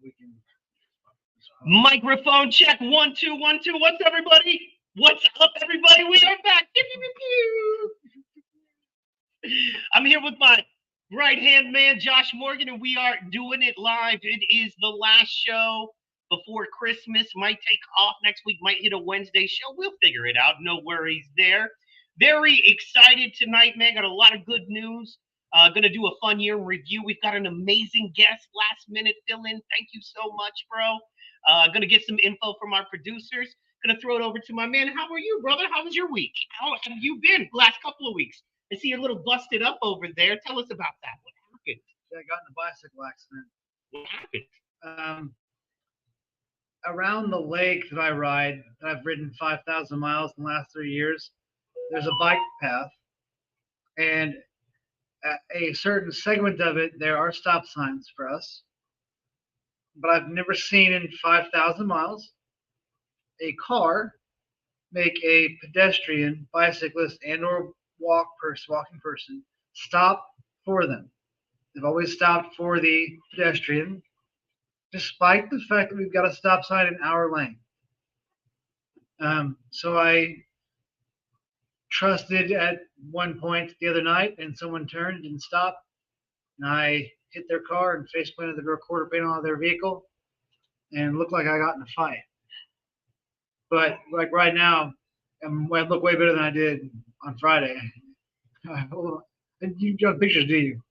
we can. Microphone check 1 2 1 2. What's everybody? What's up, everybody? We are back. I'm here with my right hand man, Josh Morgan, and we are doing it live. It is the last show before Christmas. Might take off next week, might hit a Wednesday show. We'll figure it out. No worries there. Very excited tonight, man. Got a lot of good news. Gonna do a fun year in review. We've got an amazing guest, last minute fill in. Thank you so much, bro. Gonna get some info from our producers. Gonna throw it over to my man. How are you, brother? How was your week? How have you been the last couple of weeks? I see you're a little busted up over there. Tell us about that. What happened? I got in a bicycle accident. What happened? Around the lake that I ride, that I've ridden 5,000 miles in the last 3 years, there's a bike path, and at a certain segment of it, there are stop signs for us. But I've never seen in 5,000 miles a car make a pedestrian, bicyclist, and/or walking person stop for them. They've always stopped for the pedestrian, despite the fact that we've got a stop sign in our lane. So I trusted at one point the other night, and someone turned and didn't stop, and I hit their car and face planted the rear quarter panel of their vehicle, and it looked like I got in a fight. But like right now, I look way better than I did on Friday. You got pictures, do you?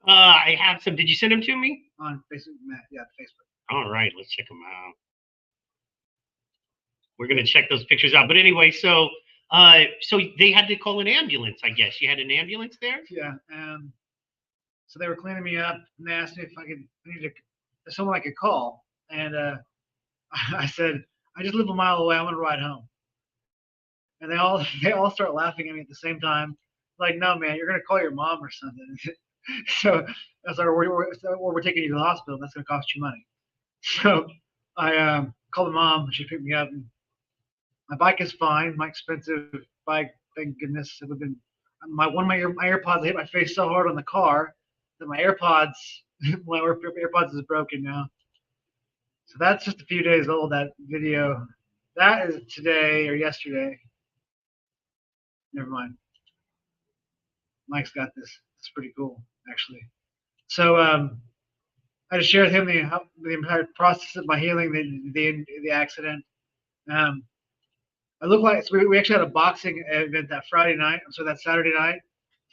I have some. Did you send them to me? On Facebook, yeah, Facebook. All right, let's check them out. We're gonna check those pictures out. But anyway, so they had to call an ambulance. I guess you had an ambulance there. Yeah. So they were cleaning me up, and they asked me if I needed someone I could call, and I said I just live a mile away. I'm gonna ride home. And they all start laughing at me at the same time. Like, no, man, you're gonna call your mom or something. So I was like, we're taking you to the hospital. That's gonna cost you money. So I called the mom. She picked me up. And my bike is fine. My expensive bike, thank goodness, it would have been my AirPods. I hit my face so hard on the car that my AirPods is broken now. So that's just a few days old. That video, that is today or yesterday. Never mind. Mike's got this. It's pretty cool, actually. So I just shared with him the entire process of my healing, the accident. I look like so we actually had a boxing event that Friday night, so that Saturday night,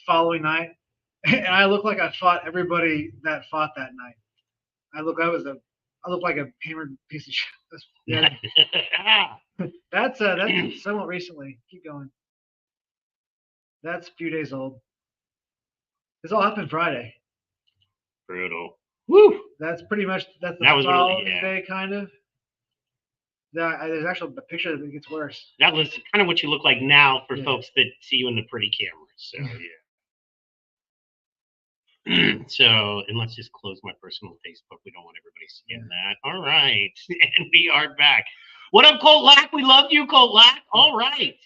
following night, and I look like I fought everybody that fought that night. I look like a hammered piece of shit. Yeah. That's somewhat recently. Keep going. That's a few days old. This all happened Friday. Brutal. Woo! That's pretty much that was following day, kind of. There's actually a picture that gets worse. That was kind of what you look like now for folks that see you in the pretty cameras. So yeah. So, and let's just close my personal Facebook. We don't want everybody seeing that. All right, and we are back. What up, Colt Lack? We love you, Colt Lack. All right,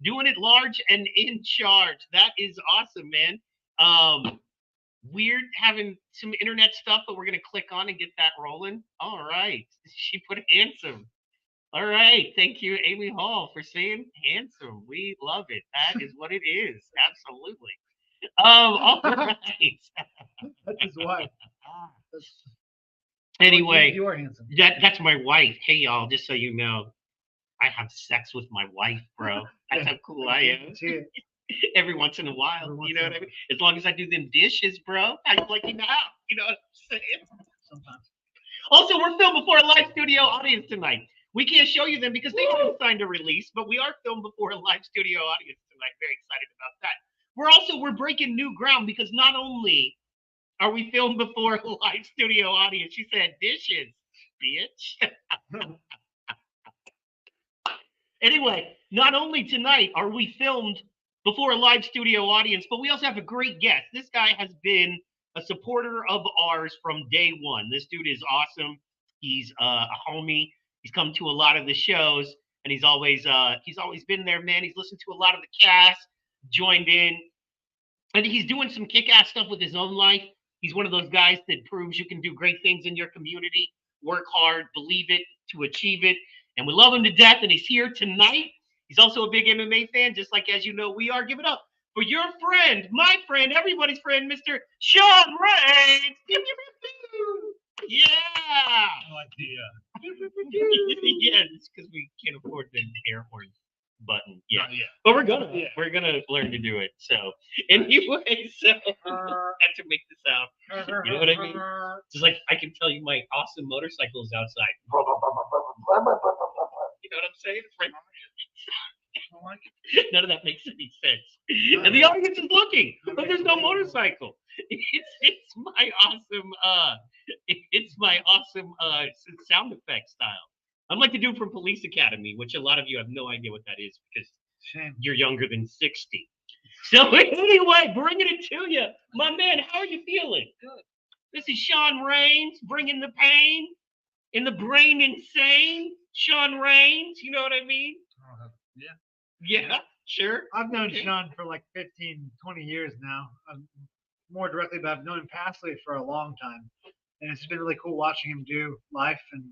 doing it large and in charge. That is awesome, man. Weird having some internet stuff, but we're gonna click on and get that rolling. All right, she put handsome. All right, thank you, Amy Hall, for saying handsome. We love it. That is what it is. Absolutely. All right. That's his wife. Anyway, you are handsome. That's my wife. Hey, y'all, just so you know, I have sex with my wife, bro. That's how cool I am. Every once in a while, you know what I mean? As long as I do them dishes, bro, I like you now. You know what I'm saying? Sometimes. Also, we're filmed before a live studio audience tonight. We can't show you them because they haven't signed a release, but we are filmed before a live studio audience tonight. Very excited about that. We're breaking new ground because not only are we filmed before a live studio audience, she said dishes, bitch. Anyway, not only tonight are we filmed before a live studio audience, but we also have a great guest. This guy has been a supporter of ours from day one. This dude is awesome. He's a homie. He's come to a lot of the shows, and he's always been there, man. He's listened to a lot of the cast, joined in, and he's doing some kick-ass stuff with his own life. He's one of those guys that proves you can do great things in your community work hard, believe it to achieve it, and we love him to death. And he's here tonight. He's also a big MMA fan, just like as you know we are. Give it up for your friend, my friend, everybody's friend, Mr. Sean Reigns. Yeah. No idea. Yeah, it's because we can't afford the air horn button. Yeah. Not yet. But we're gonna Yeah. learn to do it. So anyway, so I had to make this out. You know what I mean? Just like I can tell you my awesome motorcycles outside. You know what I'm saying? It's right. None of that makes any sense. And the audience is looking, but there's no motorcycle. It's my awesome sound effect style. I'm like the dude from Police Academy, which a lot of you have no idea what that is because Shame. you're younger than 60. So anyway, bringing it to you, my man. How are you feeling? Good. This is Sean Reigns bringing the pain in the brain insane. Sean Reigns, you know what I mean? Yeah. Yeah, sure. I've known Okay. Sean for like 15, 20 years now. More directly, but I've known him passively for a long time. And it's been really cool watching him do life and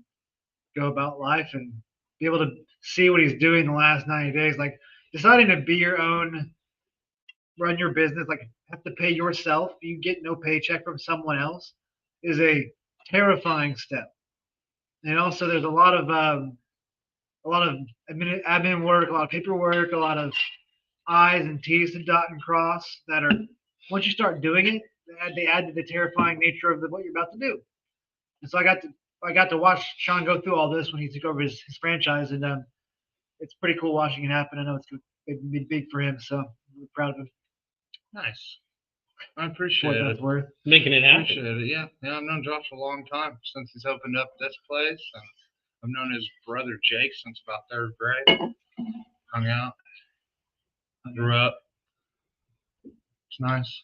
go about life and be able to see what he's doing the last 90 days. Like deciding to be your own, run your business, like have to pay yourself, you get no paycheck from someone else, is a terrifying step. And also, there's a lot of admin work, a lot of paperwork, a lot of I's and T's to dot and cross that are once you start doing it, they add to the terrifying nature of what you're about to do. And so I got to watch Sean go through all this when he took over his franchise, and it's pretty cool watching it happen. I know it's big for him, so I'm really proud of him. Nice. I For what appreciate that's it. worth. Making it happen. Appreciate it. Yeah. Yeah, I've known Josh a long time since he's opened up this place, and I've known his brother Jake since about third grade. Hung out, grew up. It's nice.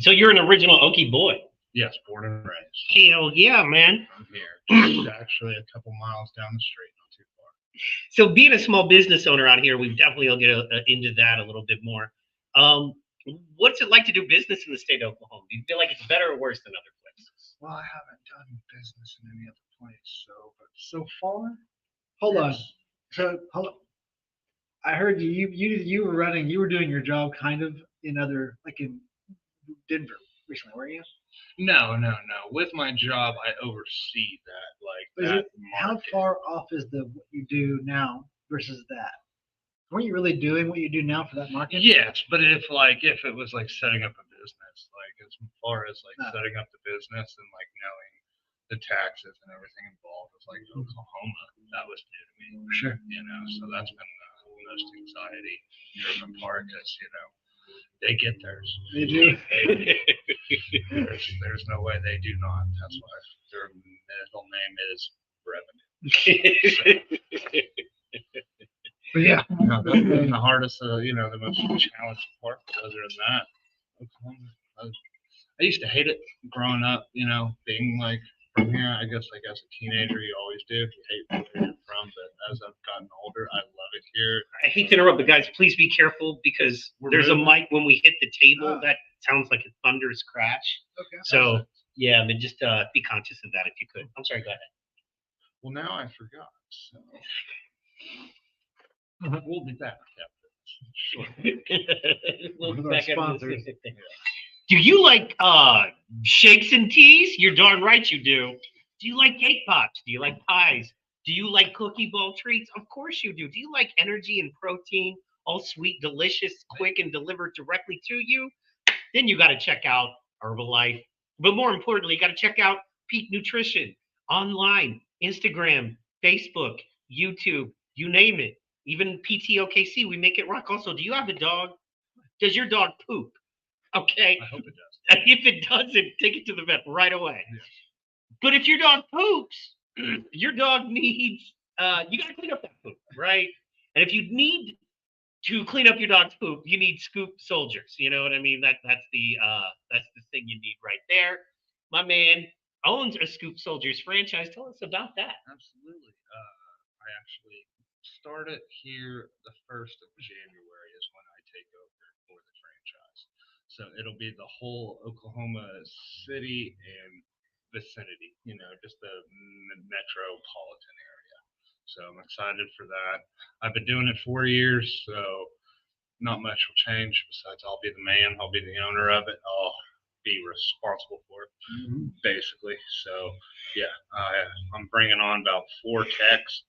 So you're an original Okie boy. Yes, born and raised. Hell yeah, man. I'm here. Just actually a couple miles down the street, not too far. So being a small business owner out here, we definitely will get into that a little bit more. What's it like to do business in the state of Oklahoma? Do you feel like it's better or worse than other places? Well, I haven't done business in any other place, but so far, Hold on. yes. So hold on. I heard you were doing your job kind of in other like in Denver recently, weren't you? No. With my job, I oversee that. Is That it, how market. far off is what you do now versus that? Weren't you really doing what you do now for that market? Yes, but if it was like setting up a business, like as far as like No. setting up the business and like knowing the taxes and everything involved with like Oklahoma, that was new to me. Sure. So that's been the most anxiety driven part because they get theirs. They do. There's no way they do not. That's why their middle name is revenue. But yeah, no, that's been the hardest, the most challenging part. But other than that, Oklahoma, I used to hate it growing up, being like from here. I guess like as a teenager, you always do. You hate where you're from, but as I've gotten older, I love it here. I hate to interrupt, but guys, please be careful because there's a mic when we hit the table Oh. that sounds like a thunderous crash. Okay. So yeah, I mean, just be conscious of that if you could. I'm sorry, go ahead. Well, now I forgot. So we'll be back. Sure. With We'll our back out of sponsors. this. Do you like shakes and teas? You're darn right you do. Do you like cake pops? Do you like pies? Do you like cookie bowl treats? Of course you do. Do you like energy and protein, all sweet, delicious, quick, and delivered directly to you? Then you got to check out Herbalife. But more importantly, you got to check out Peak Nutrition online, Instagram, Facebook, YouTube, you name it. Even PTOKC, we make it rock. Also, do you have a dog? Does your dog poop? Okay. I hope it does. If it doesn't, take it to the vet right away. Yeah. But if your dog poops, your dog needs you gotta clean up that poop, right? And if you need to clean up your dog's poop, you need Scoop Soldiers. You know what I mean? That's the thing you need right there. My man owns a Scoop Soldiers franchise. Tell us about that. Absolutely. I actually started here the 1st of January is when I take over for the franchise. So it'll be the whole Oklahoma City and vicinity, just the metropolitan area. So I'm excited for that. I've been doing it 4 years, so not much will change. Besides, I'll be the man. I'll be the owner of it. I'll be responsible for it, basically. So yeah, I'm bringing on about 4 techs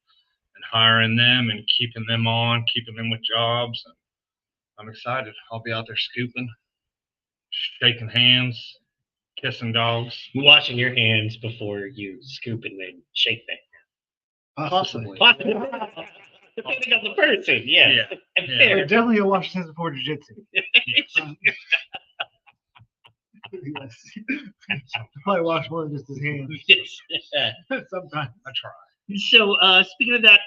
and hiring them and keeping them on, keeping them with jobs. And I'm excited. I'll be out there scooping, shaking hands, kissing dogs. Washing your hands before you scoop and then shake them. Possibly. Depending on the person, yeah. Yeah. Yeah, definitely a wash his hands before jiu-jitsu. Yes. Probably wash more than just his hands. Yes. Sometimes. I try. So speaking of that,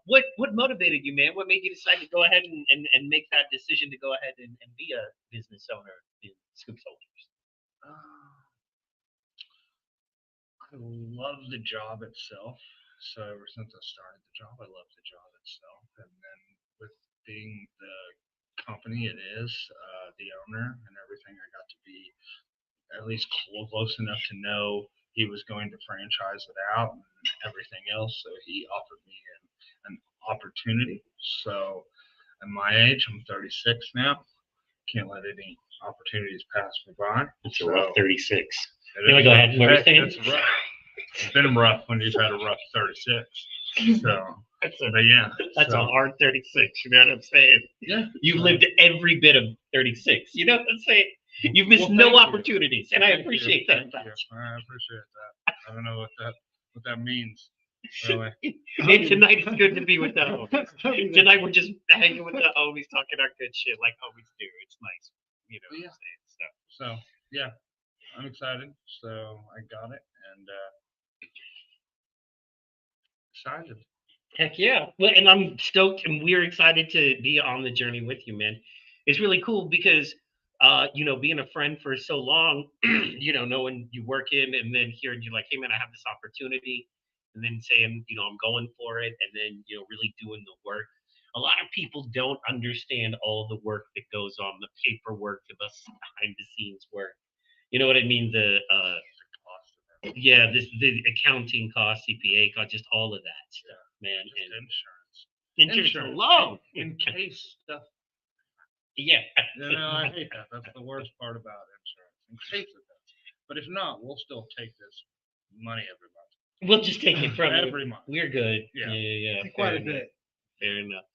what motivated you, man? What made you decide to go ahead and make that decision to go ahead and be a business owner in Scoop Soldiers? I love the job itself. So ever since I started the job, I love the job itself. And then with being the company it is, the owner and everything, I got to be at least close enough to know he was going to franchise it out and everything else. So he offered me an opportunity. So at my age, I'm 36 now. Can't let any opportunities pass me by. It's a rough 36. It You want to is go ahead and rough. saying? It's rough. It's been rough when you've had a rough 36. So, That's but yeah. a so, hard 36. You know what I'm saying? Yeah. You've lived every bit of 36. You know what I'm saying? You've missed Well, no thank you. opportunities, and I Thank you. appreciate that. Thank you. I appreciate that. I don't know what that means. Really. And tonight it's good to be with the homies. Tonight we're just hanging with the homies, talking our good shit like homies do. It's nice, you know what I'm saying? So yeah, I'm excited. So I got it and excited. Heck yeah. Well, and I'm stoked and we're excited to be on the journey with you, man. It's really cool because being a friend for so long, knowing you work in and then hearing you like, hey man, I have this opportunity, and then saying, I'm going for it, and then really doing the work. A lot of people don't understand all the work that goes on, the paperwork, the behind the scenes work. You know what I mean? The accounting costs, CPA costs, just all of that stuff, man. Just And insurance. insurance alone. In case stuff. Yeah. I hate that. That's the worst part about insurance. In case it does. But if not, we'll still take this money every month. We'll just take it from every you. month. We're good. Yeah. Quite a bit. Fair enough.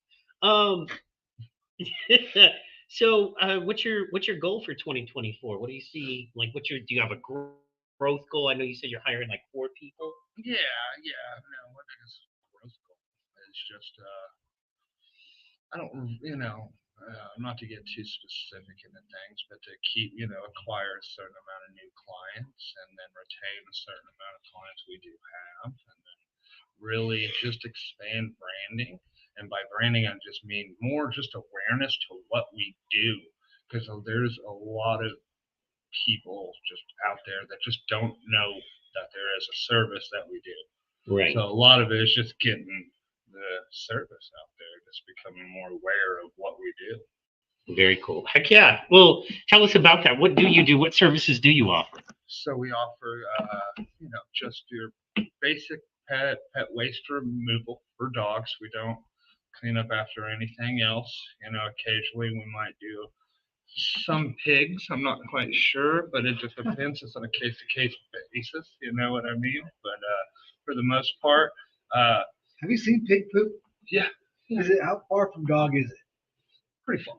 So what's your goal for 2024? What do you see? Like, do you have a growth goal? I know you said you're hiring like 4 people. Yeah. No, my biggest growth goal is just not to get too specific into things, but to keep, acquire a certain amount of new clients and then retain a certain amount of clients we do have, and then really just expand branding. And by branding, I just mean more just awareness to what we do, because there's a lot of people just out there that just don't know that there is a service that we do. Right. So a lot of it is just getting the service out there, just becoming more aware of what we do. Very cool. Heck yeah. Well, tell us about that. What do you do? What services do you offer? So we offer, just your basic pet waste removal for dogs. We don't clean up after anything else. Occasionally we might do some pigs. I'm not quite sure, but it just depends. It's on a case-to-case basis. You know what I mean? But for the most part, have you seen pig poop? Yeah. How far from dog is it? Pretty far.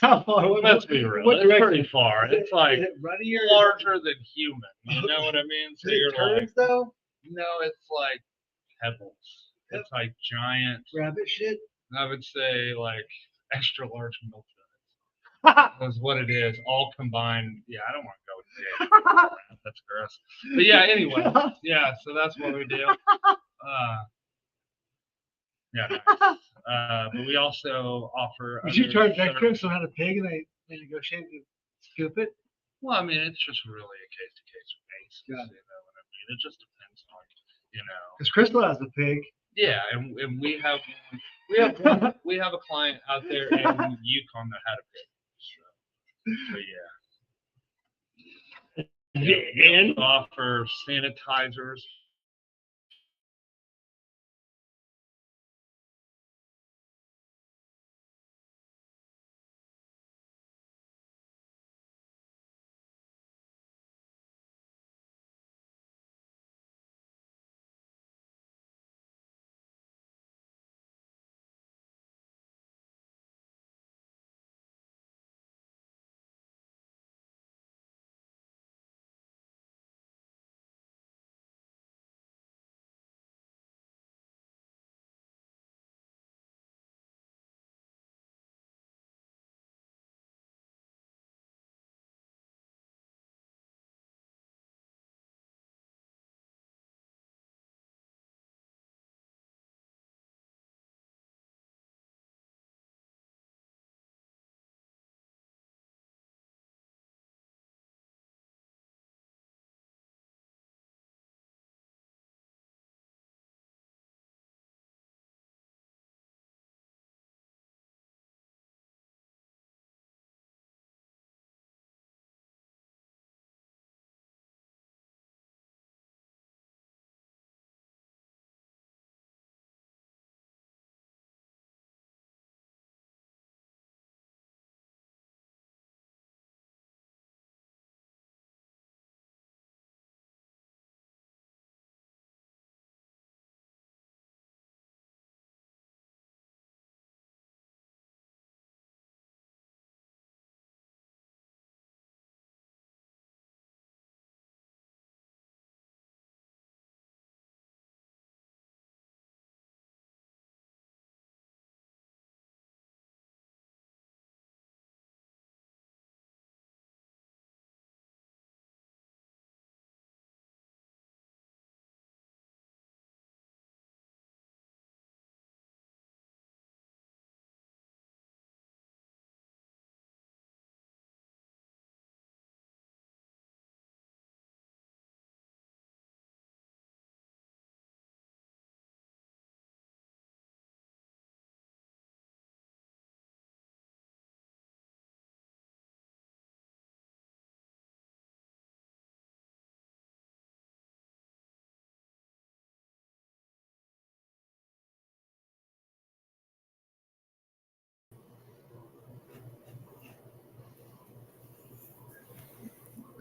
How far? Let's be real. What It's direction? pretty far. It's like Is it runny or larger than human. You know what I mean? Is it turds though? No, it's like pebbles. It's like giant. Rabbit shit. I would say like extra large milk duds. That's what it is, all combined. Yeah, I don't want to go with it. That's gross. But yeah, anyway. Yeah, so that's what we do. But we also offer. Did you charge extra if someone had a pig and they negotiated to scoop it? Well, I mean, it's just really a case-to-case basis. Got it. You know what I mean? It just depends on, Because Crystal has a pig. Yeah, and we have a client out there in Yukon that had a pig. So yeah. And we offer sanitizers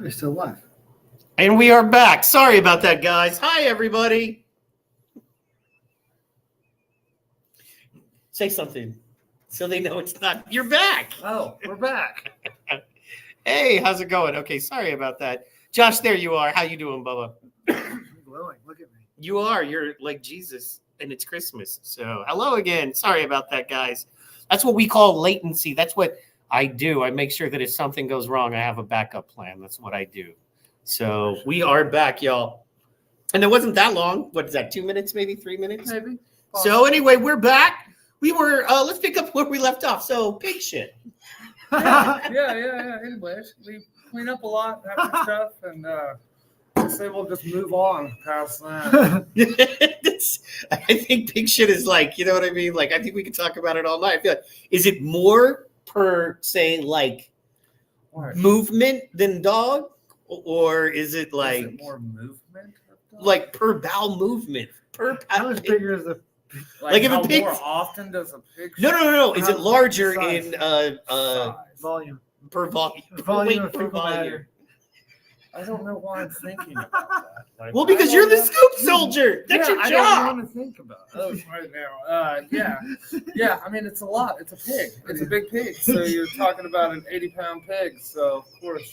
They're still alive. And we are back. Sorry about that, guys. Hi, everybody. Say something so they know it's not. You're back. Oh, we're back. Hey, how's it going? Okay, sorry about that. Josh, there you are. How you doing, Bubba? Glowing. Look at me. You are. You're like Jesus, and it's Christmas. So hello again. Sorry about that, guys. That's what we call latency. That's what I do. I make sure that if something goes wrong, I have a backup plan. That's what I do. So we are back, y'all. And it wasn't that long. What is that, 2 minutes, maybe 3 minutes? Maybe. So anyway, we're back. We were, let's pick up where we left off. So pig shit. Yeah. Anyways, we clean up a lot, that kind of stuff, and I say we'll just move on past that. I think pig shit is like, you know what I mean? Like, I think we could talk about it all night. I feel like, is it more per say like movement than dog, or is it like Is it more movement? like per bowel movement? Per How much bigger is the Like if a how pig- more often does a pig? no. Is it How- larger size. in size? volume? per volume? Volume Weight of per fecal volume. matter. I don't know why I'm thinking about that. Like, Well, because I you're don't the know. scoop soldier. That's your I job. don't want to think about those right now. Yeah. I mean, it's a lot. It's a pig. It's a big pig. So you're talking about an 80-pound pig. So of course,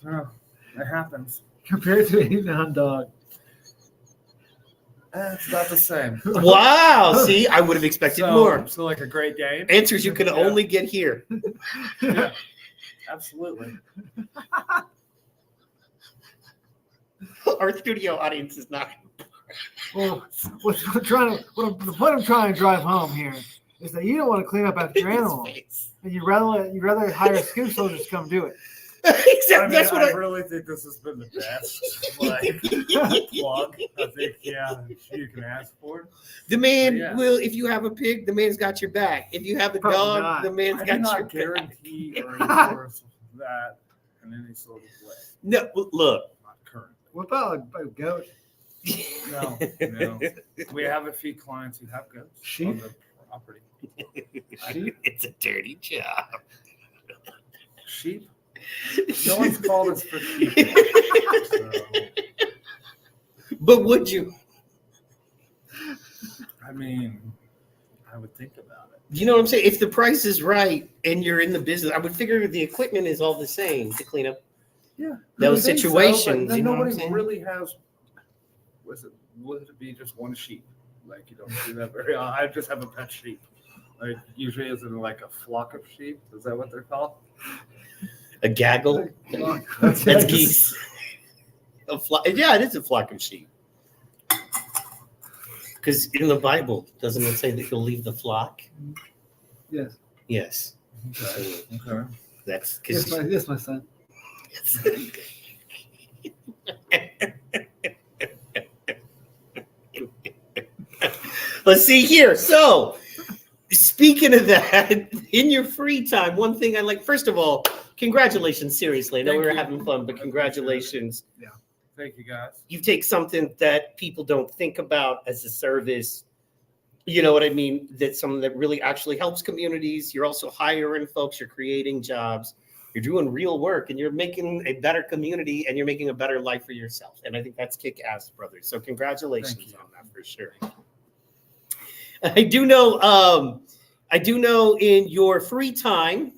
it happens. Compared to an 8-pound dog. It's about the same. Wow. See, I would have expected more. So like a Great Dane. Answers you could Yeah. only get here. Yeah, absolutely. Our studio audience is not. Well, the point I'm trying to drive home here is that you don't want to clean up after your animal, and you'd rather hire scoop soldiers to come do it. Except that's what I I. really think this has been the best plug. I think you can ask for. The man Yeah. will. If you have a pig, the man's got your back. If you have a Probably dog, not. the man's I do got your not back. guarantee or endorse that in any sort of way. No, look. Not currently. What about a goat? No. We have a few clients who have goats Sheep? on the property. It's a dirty job. Sheep? No one's called us for sheep. So, But would you? I mean, I would think about it. You know what I'm saying? If the price is right and you're in the business, I would figure the equipment is all the same to clean up Yeah. those I think so, situations. but You know what I'm nobody saying? really has. Would it be just one sheep? Like you don't do that very often. I just have a pet sheep. Like usually, is it like a flock of sheep? Is that what they're called? A gaggle. That's geese. Yeah, it is a flock of sheep. Because in the Bible, doesn't it say that you'll leave the flock? Yes. Yes. Okay. That's Yes, because. yes, my son. Let's see here. So, speaking of that, in your free time, one thing I like, first of all, congratulations, seriously. I know Thank we were you. having fun, but congratulations. Thank you, guys. You take something that people don't think about as a service, you know what I mean? That's something that really actually helps communities. You're also hiring folks, you're creating jobs, you're doing real work, and you're making a better community and you're making a better life for yourself. And I think that's kick-ass, brothers. So congratulations on that for sure. I do know in your free time,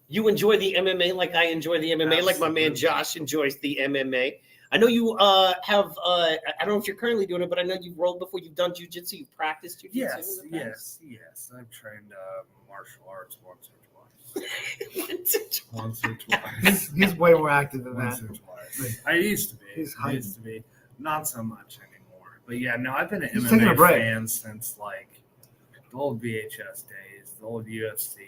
you enjoy the MMA like I enjoy the MMA, like my man Absolutely. Josh enjoys the MMA. I know you have, I don't know if you're currently doing it, but I know you've rolled before, you've done jujitsu, you've practiced jujitsu. Yes, in the past. yes. I've trained martial arts once or Once twice. He's way more active than Once that. or twice. I used to be. He's I used to be. Not so much anymore. But yeah, no, I've been an He's taking a MMA break. fan since like the old VHS days, the old UFCs,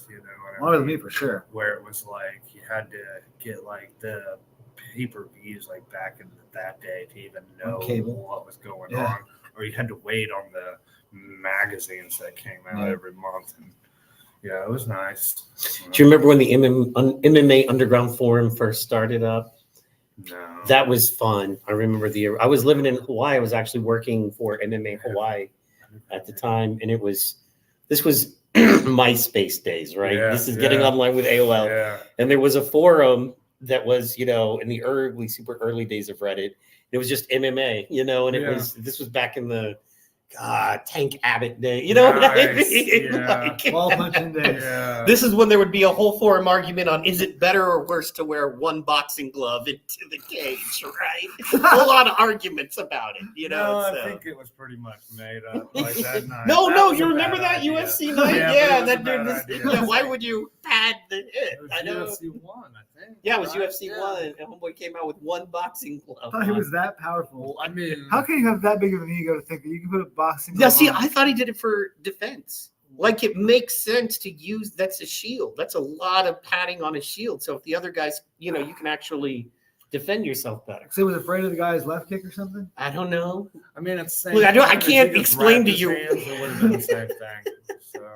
you know. Longer than me for sure. Where it was like you had to get like the pay-per-views like back in that day to even know On cable. what was going Yeah. on, or you had to wait on the magazines that came out Yeah. every month. And yeah, it was nice. Do you remember when the MMA Underground Forum first started up? No. That was fun. I remember I was living in Hawaii. I was actually working for MMA Hawaii at the time. And this was MySpace days, right? Yeah, This is getting yeah. online with AOL. Yeah. And there was a forum that was, you know, in the super early days of Reddit. It was just MMA, you know, and this was back in the Tank Abbott day. You know what I mean? Yeah. Ball punching day. Yeah. This is when there would be a whole forum argument on is it better or worse to wear one boxing glove into the cage, right? A lot of arguments about it, you know. No, I think it was pretty much made up like that night. No, That no, was you a remember bad that idea. UFC night? Yeah, Yeah, but it was a bad idea. yeah. Why would you pad the hit? It was I know. UFC 1, I think. Yeah, it was right? UFC Yeah. 1. And homeboy came out with one boxing glove. I thought he was that powerful. Well, I mean, How can you have that big of an ego to think that you can put a boxing? Yeah, glove see, on? I thought he did it for defense. Like it makes sense to use. That's a shield. That's a lot of padding on a shield. So if the other guys, you know, you can actually defend yourself better. So he was afraid of the guy's left kick or something. I don't know. I mean, it's the same. Look, I thing. can't If he just explain wrapped to his you. hands, it would have been the same thing. So,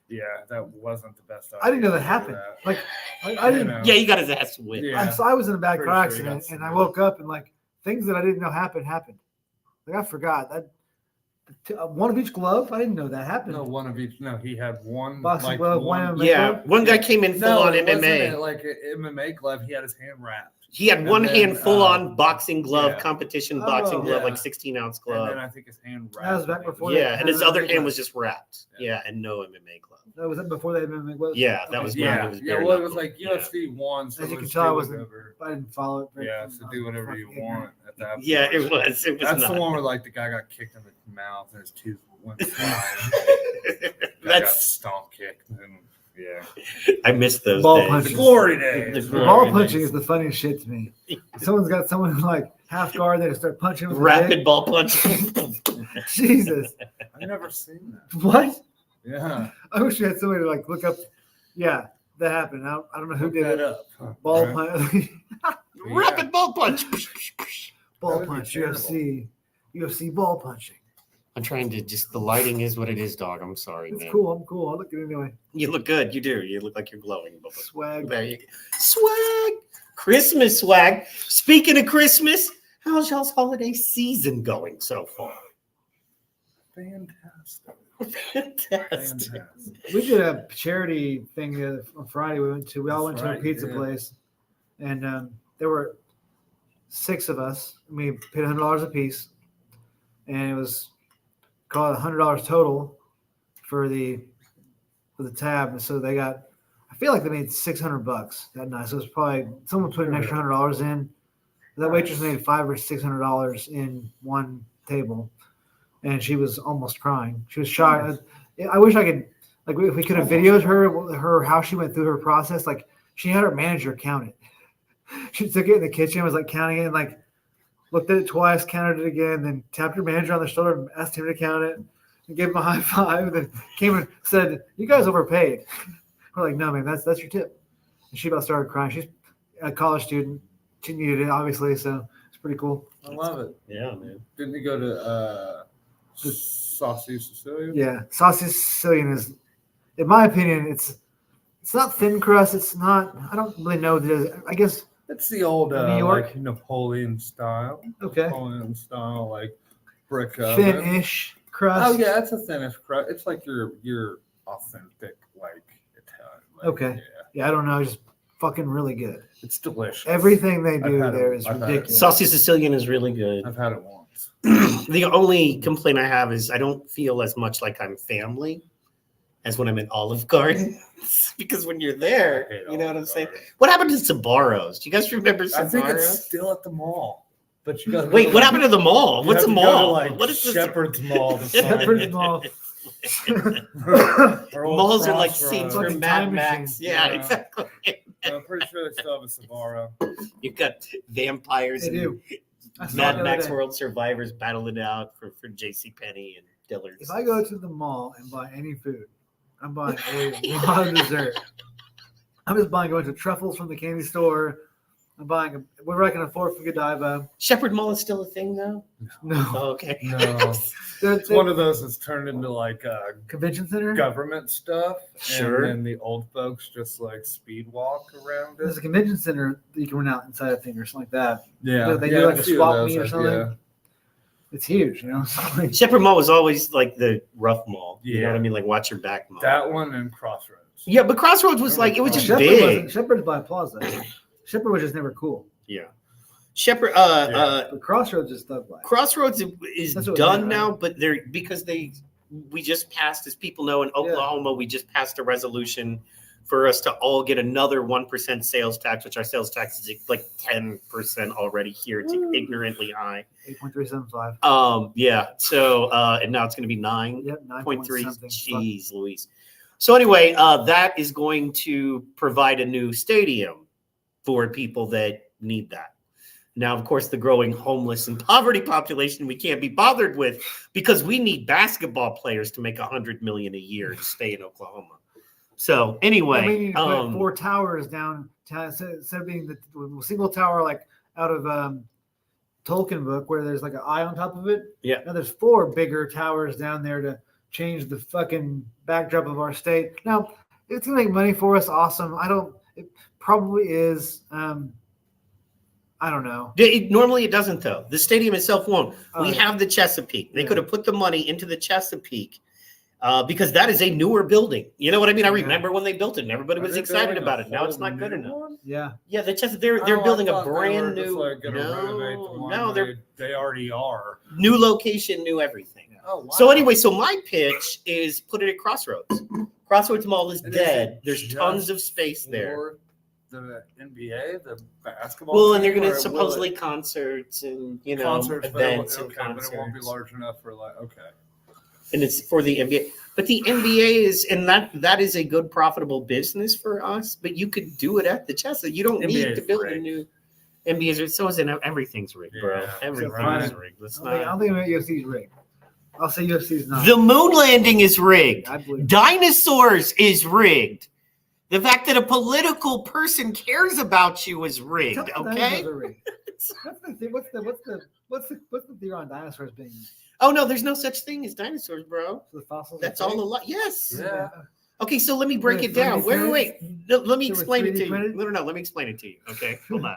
yeah, that wasn't the best idea. I didn't know that to do happened. that. Like, I didn't. You know. Yeah, he got his ass whipped. Yeah. So I was in a bad Pretty car sure he got accident, and I some- woke up and like things that I didn't know happened. Like I forgot that one of each glove. I didn't know that happened. No, one of each. No, he had one. Boxing like, glove, one. one MMA. Yeah, one guy came in full on it wasn't MMA. like an MMA glove. He had his hand wrapped. He had And one then, hand full on boxing glove, yeah. competition Oh, boxing glove, yeah. like 16-ounce And then glove. I think his hand wrapped. That was back before Yeah, and his other MMA hand glove. was just wrapped. Yeah. Yeah, and no MMA glove. That was that before they had MMA gloves. Yeah, that Okay. was when Yeah, it was yeah. bare Well, it was knuckle. like Yeah. UFC 1. So As you it can was tell, I do wasn't. whatever. I didn't follow it. very- Yeah, so I do was whatever you fucking want at that Yeah, point. it was. It was That's not. the one where like the guy got kicked in the mouth and his tooth went flying. Guy got That's. stomp kicked. And, yeah. I missed those Ball days. punches. Glory days. The The glory ball days. punching is the funniest shit to me. Someone's got someone like half guard, they just start punching with Rapid ball punch. Jesus, I've never seen that. what? Yeah. I wish we had somebody to like look up. Yeah, that happened. I don't know who Look did that it. up. Ball Right? punch, Rapid ball punch. ball That would be punch, terrible. UFC ball punching. I'm trying to just. The lighting is what it is, dog. I'm sorry, It's man. cool. I'm cool. I'll look at it anyway. You look good. You do. You look like you're glowing. Bubba. Swag. There you go. Swag. Christmas swag. Speaking of Christmas, how's y'all's holiday season going so far? Fantastic. Fantastic. Fantastic. We did a charity thing on Friday. We all went That's to a right, pizza yeah. place, and there were 6 of us. We paid $100 a piece, and it was called $100 total for the tab. And so they got. I feel like they made $600 that night. So it was probably someone put an extra $100 in. That waitress made $500 or $600 in one table, and she was almost crying. She was shocked. I wish I could, like, if we could have videoed her how she went through her process. Like, she had her manager count it. She took it in the kitchen, was like counting it, and like looked at it twice, counted it again, then tapped her manager on the shoulder and asked him to count it, and gave him a high five. And then came and said, "You guys overpaid." We're like, "No, man, that's your tip." And she about started crying. She's a college student. She needed it, obviously, so it's pretty cool. I love it. Yeah, man. Didn't you go to Saucy Sicilian? Yeah, Saucy Sicilian is, in my opinion, it's not thin crust. It's not. I don't really know. I guess It's the old New York? like Napoleon style. okay, Napoleon style, like brick oven. thin-ish crust. Oh yeah, it's a thinnish crust. It's like your authentic like Italian. Like, Okay. Yeah, Yeah, I don't know. Just fucking really good. it's delicious. Everything they I've do had it- there is I've had it. ridiculous. Saucy Sicilian is really good. I've had it once. The only complaint I have is I don't feel as much like I'm family as when I'm in Olive Garden. Because when you're I there, hate you know what I'm Olive saying? Garden. What happened to Sabaros? Do you guys remember I think it's Sabaros? still at the mall. But you got Wait, what happened to the mall? What's a mall? What is this? Shepherd's Mall? To Shepherd's find Mall. it. Or Old Malls are like Crossroads. scenes from Fucking Mad time Max. machine. Yeah, Yeah. exactly. I'm pretty sure they still have a Sbarro. You've got vampires They and do. I saw it Mad the other Max day. World Survivors battled it out for JCPenney and Dillard's. If I go to the mall and buy any food, I'm buying a lot of dessert. I'm just going to truffles from the candy store. I'm buying whatever I can afford from Godiva. Shepherd Mall is still a thing though? No, Oh, okay. No. It's one of those that's turned into like convention center. government stuff. Sure. And then the old folks just like speed walk around There's it. a convention center that you can rent out inside a thing or something like that. Yeah. They yeah, do like a few of swap those, meet or something. It's huge, you know. Like, Shepherd Mall was always like the rough mall. You know Yeah. what I mean? Like watch your back mall. That one and Crossroads. Yeah, but Crossroads was like, it was just Shepherd big. wasn't. Shepherd's by Plaza. Shepherd was just never cool. Yeah. Shepherd, But Crossroads is thug life. Crossroads is That's what done we did, now, right? but we just passed, as people know, in Oklahoma, we just passed a resolution for us to all get another 1% sales tax, which our sales tax is like 10% already here. It's ignorantly high. 8.375. Yeah. So, and now it's going to be 9.3. Yep, 9 something. Jeez Louise. So anyway, that is going to provide a new stadium for people that need that. Now, of course, the growing homeless and poverty population we can't be bothered with because we need basketball players to make $100 million a year to stay in Oklahoma. So anyway, we need to put 4 towers down instead of being the single tower like out of Tolkien book where there's like an eye on top of it. Yeah. Now there's 4 bigger towers down there to change the fucking backdrop of our state. Now it's gonna make money for us. Awesome. It probably is. I don't know. Normally it doesn't though. The stadium itself won't. We Oh. have the Chesapeake. They Yeah. could have put the money into the Chesapeake because that is a newer building. You know what I mean? I Yeah. remember when they built it and everybody Are was they excited building about a it. Now it's whole not good new enough. one? Yeah. Yeah, the Chesapeake, they're Oh, I building a thought they brand were just, new. like, gonna renovate the one No, they're they already are. new location, new everything. Oh, wow. So anyway, so my pitch is put it at Crossroads. Crossroads Mall is And is dead. it There's just tons of space there. For the NBA, the basketball. Well, and they're team, going or to will supposedly it- concerts and concerts, events but and but concerts. it won't be large enough for like okay. And it's for the NBA. But the NBA is, and that is a good profitable business for us. But you could do it at the Chester. You don't NBA need is to build a rigged. new NBA. So is everything's rigged, bro. Yeah, Everything's right. rigged. Let's I don't not. think UFC's rigged. I'll say UFC's not. The moon landing is rigged. I believe. Dinosaurs is rigged. The fact that a political person cares about you is rigged. Tell me Okay. dinosaurs are rigged. What's the theory on dinosaurs being Oh no, there's no such thing as dinosaurs, bro. the fossils? That's all a lot. Yes. Yeah. Okay, so let me break it Wait, down. 3D Wait. printed? No, let me They were explain it 3D to you. printed? No. Let me explain it to you. Okay, hold on.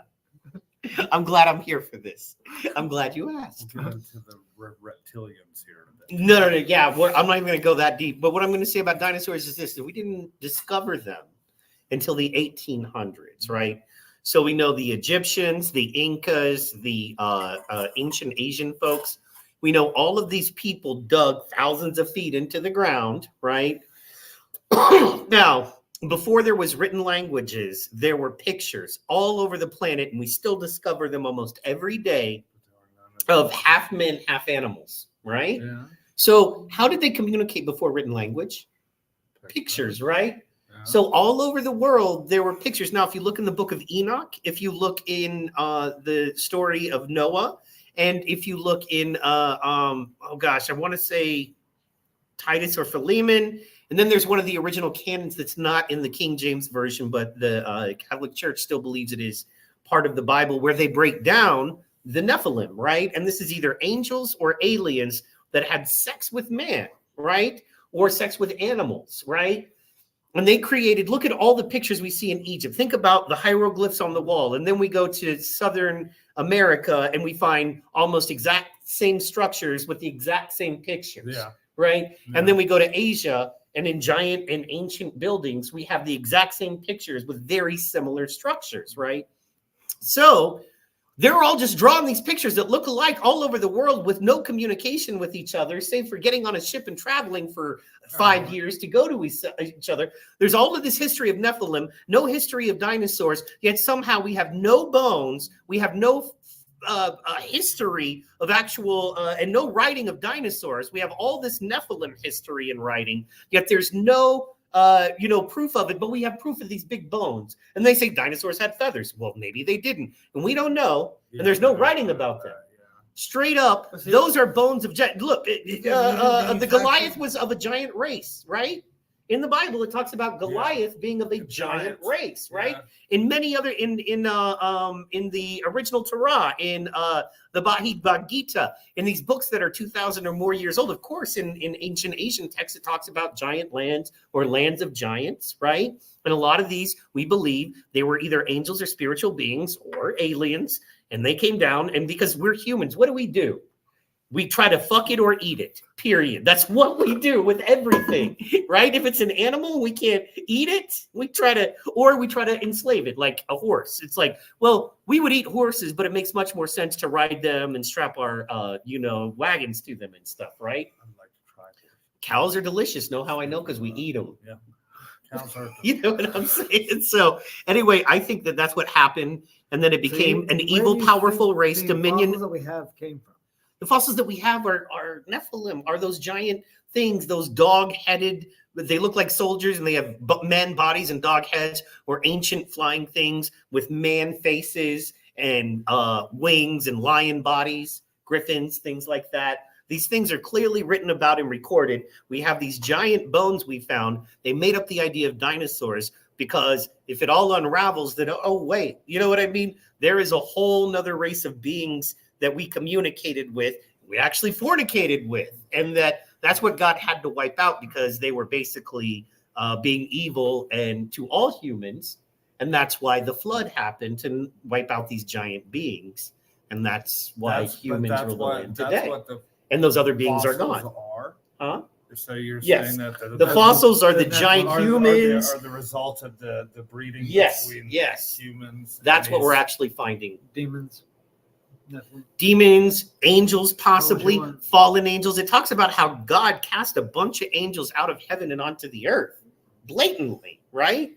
I'm glad I'm here for this. I'm glad you asked. We'll get into the reptilians here in a bit. No. Yeah, I'm not even going to go that deep. But what I'm going to say about dinosaurs is this: that we didn't discover them until the 1800s, right? So we know the Egyptians, the Incas, the ancient Asian folks. We know all of these people dug thousands of feet into the ground, right? Now, before there was written languages, there were pictures all over the planet, and we still discover them almost every day of half men, half animals, right? Yeah. So how did they communicate before written language? Pictures, right? Yeah. So all over the world, there were pictures. Now, if you look in the book of Enoch, if you look in the story of Noah, and if you look in, I want to say Titus or Philemon, and then there's one of the original canons that's not in the King James Version, but the Catholic Church still believes it is part of the Bible, where they break down the Nephilim, right? And this is either angels or aliens that had sex with man, right? Or sex with animals, right? And they created, look at all the pictures we see in Egypt. Think about the hieroglyphs on the wall. And then we go to Southern America and we find almost exact same structures with the exact same pictures, Yeah. right? Yeah. And then we go to Asia and in giant and ancient buildings, we have the exact same pictures with very similar structures, right? So they're all just drawing these pictures that look alike all over the world with no communication with each other, save for getting on a ship and traveling for 5 years to go to each other. There's all of this history of Nephilim, no history of dinosaurs, yet somehow we have no bones, we have no history of actual, and no writing of dinosaurs. We have all this Nephilim history and writing, yet there's no proof of it, but we have proof of these big bones. And they say dinosaurs had feathers. Well, maybe they didn't. And we don't know. And there's no writing about them. Straight up, those are bones of giant. Look, the Goliath was of a giant race, right? In the Bible, it talks about Goliath being of a giant race, right? Yeah. In many other in the original Torah, in the Bhagavad Gita, in these books that are 2,000 or more years old, of course, in ancient Asian texts, it talks about giant lands or lands of giants, right? And a lot of these, we believe, they were either angels or spiritual beings or aliens, and they came down. And because we're humans, what do? We try to fuck it or eat it, period. That's what we do with everything, right? If it's an animal, we can't eat it. We try to enslave it like a horse. It's like, well, we would eat horses, but it makes much more sense to ride them and strap our, wagons to them and stuff, right? I'd like to try it. Cows are delicious. Know how I know? Because we eat them. Yeah. Cows are You know what I'm saying? So anyway, I think that's what happened. And then it became an evil, powerful race, dominion. That we have came from. The fossils that we have are Nephilim, are those giant things, those dog-headed, they look like soldiers and they have man bodies and dog heads, or ancient flying things with man faces and wings and lion bodies, griffins, things like that. These things are clearly written about and recorded. We have these giant bones we found. They made up the idea of dinosaurs because if it all unravels, then, oh, wait, you know what I mean? There is a whole nother race of beings that we communicated with, we actually fornicated with, and that's what God had to wipe out because they were basically being evil and to all humans, and that's why the flood happened to wipe out these giant beings, and that's why humans rule the land today. And those other beings are gone. Huh? So you're Yes. saying that The fossils are the giant humans. are the result of the breeding Yes, between yes. humans. That's and what we're these- actually finding. Demons. Nothing. Demons, angels, possibly Oh, sure. fallen angels. It talks about how God cast a bunch of angels out of heaven and onto the earth, blatantly, right?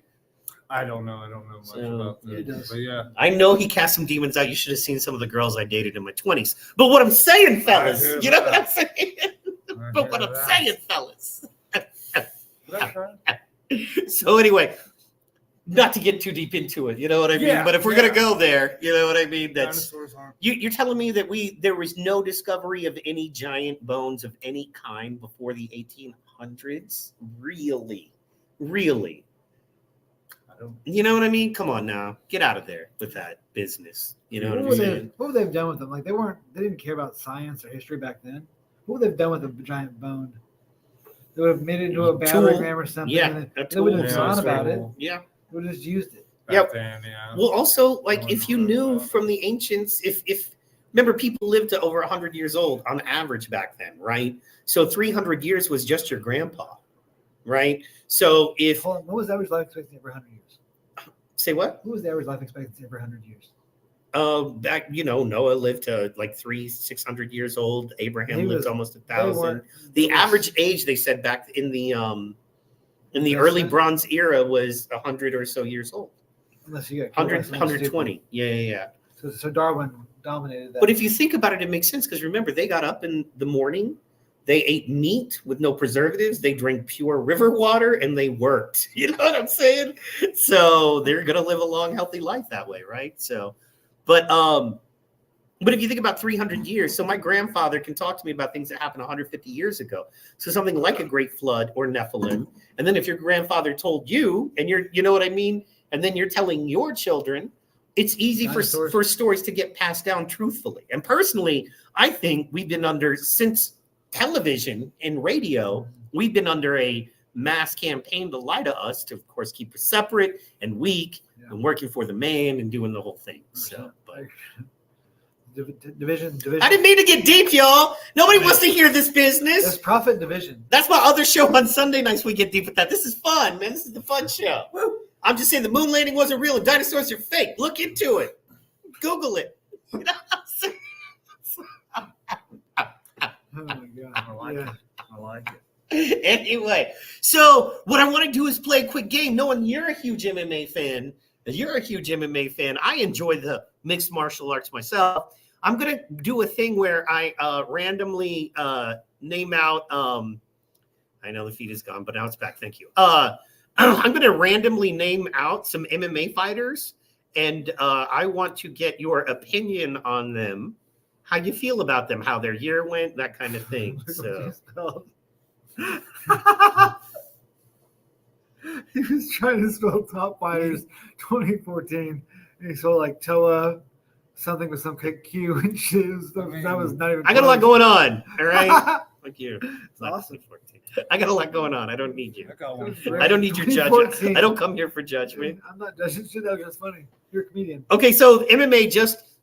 I don't know. I don't know much So, about he that. does. But yeah. I know he cast some demons out. You should have seen some of the girls I dated in my 20s. But what I'm saying, fellas, hear you know that. what I'm saying? I But hear what I'm that. saying, fellas. That's right. So anyway, not to get too deep into it, you know what I mean? Yeah, But if we're yeah. gonna go there, you know what I mean? That's Dinosaurs aren't. you're telling me that there was no discovery of any giant bones of any kind before the 1800s? Really? I don't. You know what I mean? Come on now, get out of there with that business. You know what I'm saying? What would they have done with them? Like they didn't care about science or history back then. What would they have done with a giant bone? They would have made it into a Tool. barrel or something. Yeah, and a they wouldn't tool. have Yeah, thought so- about it. Yeah. They would have just used it. Yep. Then, yeah. Well, also, like No if one you knows knew about it. from the ancients, if remember people lived to over 100 years old on average back then, right? So 300 years was just your grandpa, right? So if Hold on, what was the average life expectancy for 100 years? say what? What was the average life expectancy for 100 years? Back, Noah lived to like 600 years old. Abraham He lived was- almost They 1,000. weren't- The it was- average age they said back in the Yes, early sir. Bronze era was 100 or so years old. unless you got killed by 100, someone stupid. 120. Yeah. So Darwin dominated that. But if you think about it, it makes sense because remember, they got up in the morning, they ate meat with no preservatives, they drank pure river water, and they worked. You know what I'm saying? So they're gonna live a long, healthy life that way, right? So, but if you think about 300 years, so my grandfather can talk to me about things that happened 150 years ago. So something like a great flood or Nephilim, and then if your grandfather told you, and you know what I mean, and then you're telling your children. It's easy Dinosaurs. for stories to get passed down truthfully. And personally, I think we've been under, since television and radio, we've been under a mass campaign to lie to us, to, of course, keep us separate and weak and working for the man and doing the whole thing. So, but Division. I didn't mean to get deep, y'all. Nobody wants to hear this There's business. profit division. That's my other show on Sunday nights. We get deep with that. This is fun, man. This is the fun show. I'm just saying the moon landing wasn't real and dinosaurs are fake. Look into it. Google it. You know what I'm saying? Oh my god. I like Yeah. it. I like it. Anyway, so what I want to do is play a quick game. Knowing you're a huge MMA fan, I enjoy the mixed martial arts myself. I'm gonna do a thing where I randomly name out. I know the feed is gone, but now it's back. Thank you. I'm gonna randomly name out some MMA fighters, and I want to get your opinion on them. How you feel about them? How their year went? That kind of thing. So. He was trying to spell Top Fighters 2014, and he spelled like Toa, something with some Q and shit. That was not even. I got a lot going on. All right. Thank you. It's not Awesome. 2014. I got a lot going on. I don't need you. I got one. I don't need your judgment. 2014. I don't come here for judgment. I'm not judging shit. That was just funny. You're a comedian. Okay, so MMA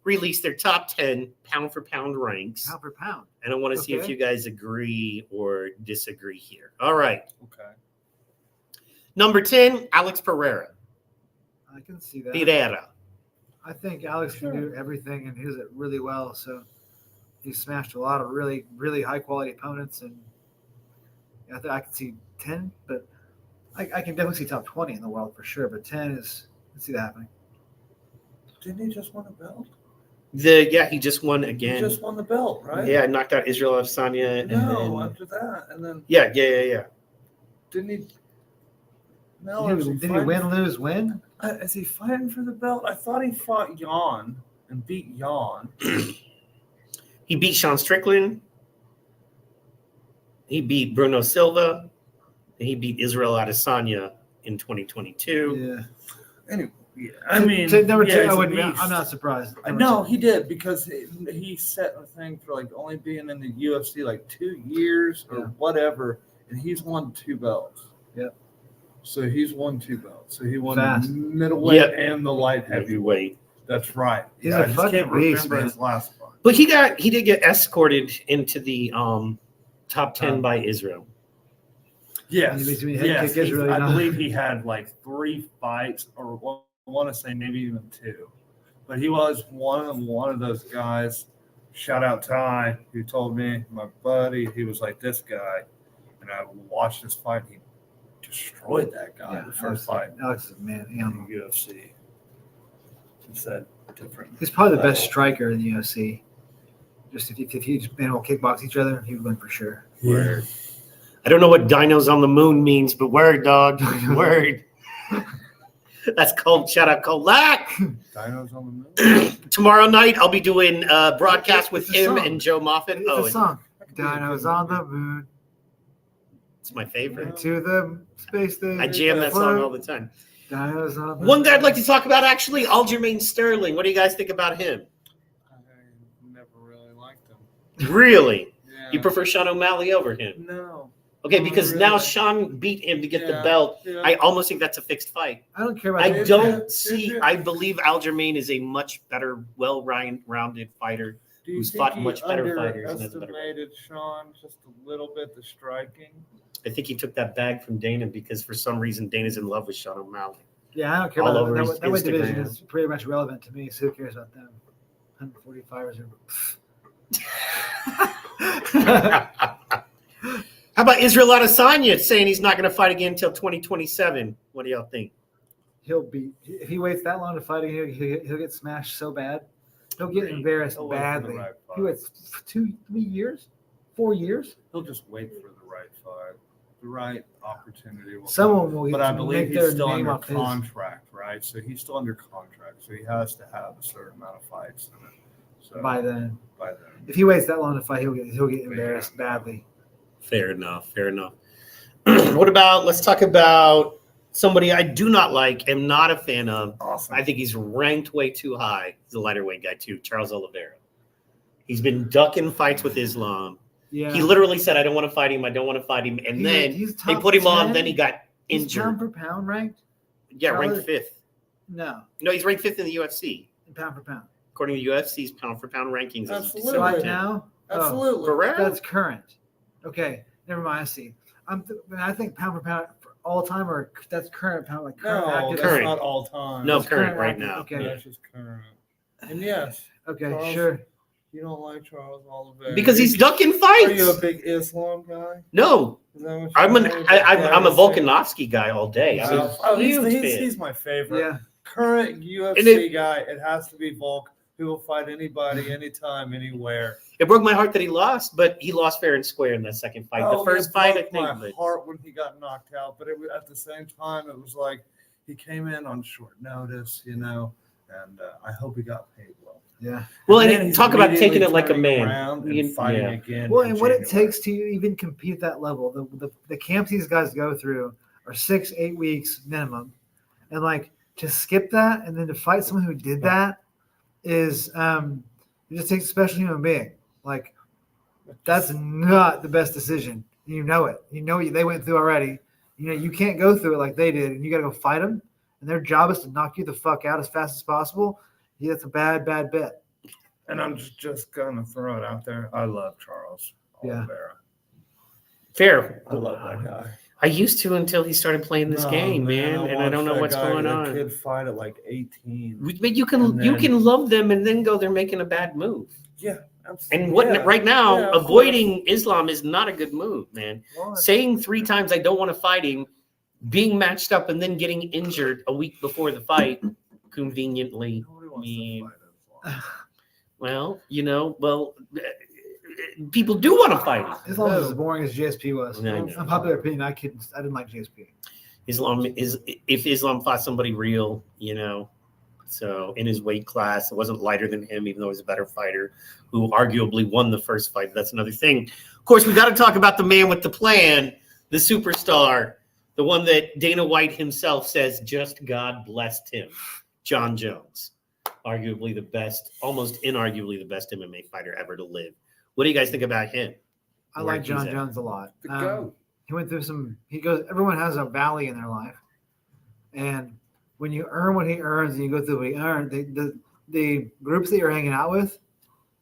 released their top 10 pound for pound ranks. Pound for pound. And I want to see if Okay. you guys agree or disagree here. All right. Okay. Number 10, Alex Pereira. I can see that. Pereira. I think Alex can do everything and he does it really well. So he smashed a lot of really, really high quality opponents. And I can see 10, but I can definitely see top 20 in the world for sure. But 10 is, I can see that happening. Didn't he just win a belt? He just won again. He just won the belt, right? Yeah, knocked out Israel Adesanya. No, And after that, and then yeah. didn't he? No, Did he win, lose, win? Is he fighting for the belt? I thought he fought Jan and beat Jan. He beat Sean Strickland. He beat Bruno Silva. And he beat Israel Adesanya in 2022. Yeah. Anyway, I mean, Number 2, he's a I'm beast. not surprised. No, he did because he set a thing for like only being in the UFC like 2 years or whatever, and he's won 2 belts. Yep. So he's won 2 belts. So he won Fast. the middleweight Yep. and the light heavyweight. Heavyweight. That's right. He's I a just fucking can't beast, remember man. his last fight. But he did get escorted into the top 10 by Israel. Yes, He made head yes. kick Israel, I you know. believe he had like 3 fights, or I want to say maybe even 2. But he was one of those guys. Shout out Ty, who told me, my buddy, he was like this guy, and I watched this fight. He destroyed that guy Yeah, the first fight Alex is a man. in Animal. the UFC. He said different. He's probably the best striker in the UFC. Just if you just all kickbox each other, he would win for sure. Word. I don't know what dinos on the moon means, but word, dog. Word. That's called shout out Kolak. Dinos on the moon. Tomorrow night I'll be doing a broadcast with It's a him song. and Joe Moffat. It's a and song. Dinos on the moon, it's my favorite. to the space station. I jam that song all the time. Dinos on the One guy I'd moon. like to talk about actually, Aljamain Sterling. What do you guys think about him? I never really liked him. Really? Yeah. You prefer Sean O'Malley over him? No. Okay, Oh, because now really? Sean beat him to get the Yeah. belt. Yeah. I almost think that's a fixed fight. I don't care about I that. Did don't you? see. Did you? I believe Aljamain is a much better, well-rounded fighter. Do you who's think fought he much better fighters and has a better underestimated Sean just a little bit, the striking? I think he took that bag from Dana because for some reason Dana's in love with Sean O'Malley. Yeah, I don't care All about over that. his That weight division Instagram. is pretty much relevant to me. So who cares about them? 145ers. How about Israel Adesanya saying he's not going to fight again until 2027? What do y'all think? He'll be if he waits that long to fight again, he'll get smashed so bad. He'll get embarrassed He'll wait for the badly. right fight. He waits 2, 3 years, 4 years. He'll just wait for the right fight, the right opportunity. Will Someone will But I believe make their he's still name under off his. contract, right? So he's still under contract, so he has to have a certain amount of fights in it. So By then, by then. if he waits that long to fight, he'll get embarrassed badly. Fair enough. Fair enough. What about? Let's talk about somebody I do not like. Am not a fan of. Awesome. I think he's ranked way too high. He's a lighter weight guy too. Charles Oliveira. He's been ducking fights with Islam. Yeah, He literally said, "I don't want to fight him. I don't want to fight him." And then he's they top put him on. 10. Then he got He's injured. pound for pound ranked. Yeah, ranked Charlie- fifth. No, No, he's ranked fifth in the UFC. pound for pound. According to UFC's pound for pound rankings. as of Absolutely. December Right 10th. now, oh, Absolutely. Ferrer? that's current. Okay, never mind. I see. I think pound for pound for all time, or that's current pound, like current No, active. that's Current. not all time. No, That's current current right active, now. okay. Yeah. That's just current. And yes, Okay, Charles- sure. you don't like Charles Oliveira Because he's ducking Are you a fights. big Islam guy? No, Is that what I'm you're an saying? I'm a Yeah, Volkanovski guy all day. I'm a Oh, huge he's, fan. he's my favorite. Yeah, Current And UFC guy, it has to be Volk, who will fight anybody, anytime, anywhere. It broke my heart that he lost, but he lost fair and square in that second fight. Oh, The first it fight, I broke my think. But heart when he got knocked out, but at the same time, it was like he came in on short notice, and I hope he got paid well. yeah. well, then and he's talk about immediately taking it like a turning man. around and You- fighting yeah. again. Well, in and what it January. takes to even compete at that level, the camps these guys go through are 6-8 weeks minimum, and like to skip that and then to fight someone who did that is it just takes a special human being. Like that's not the best decision. You know it. You know what they went through already. You know you can't go through it like they did, and you got to go fight them. And their job is to knock you the fuck out as fast as possible. Yeah, that's a bad bet. And I'm just gonna throw it out there. I love Charles Yeah. Oliveira. Fair. I love that guy. I used to until he started playing this game, man, and I don't know what's going The on. kid fight at like 18. But you can And you then- can love them and then go they're making a bad move. Yeah, absolutely. And what Yeah. right now, Yeah, of avoiding Islam is not a good move, man. Why? Saying 3 times I don't want to fight him, being matched up, and then getting injured a week before the fight, conveniently. Nobody wants mean- to fight Islam. Well, people do want to fight him. Islam is as boring as JSP was. I know. Unpopular opinion. I didn't like JSP. Islam is if Islam fought somebody real, so in his weight class, it wasn't lighter than him, even though he was a better fighter, who arguably won the first fight. That's another thing. Of course, we got to talk about the man with the plan, the superstar, the one that Dana White himself says just God blessed him, John Jones, arguably the best, almost inarguably the best MMA fighter ever to live. What do you guys think about him? I Where like he's John at? Jones a lot. The GOAT. He went through some. He goes. Everyone has a valley in their life, and when you earn what he earns, and you go through what he earned, the groups that you're hanging out with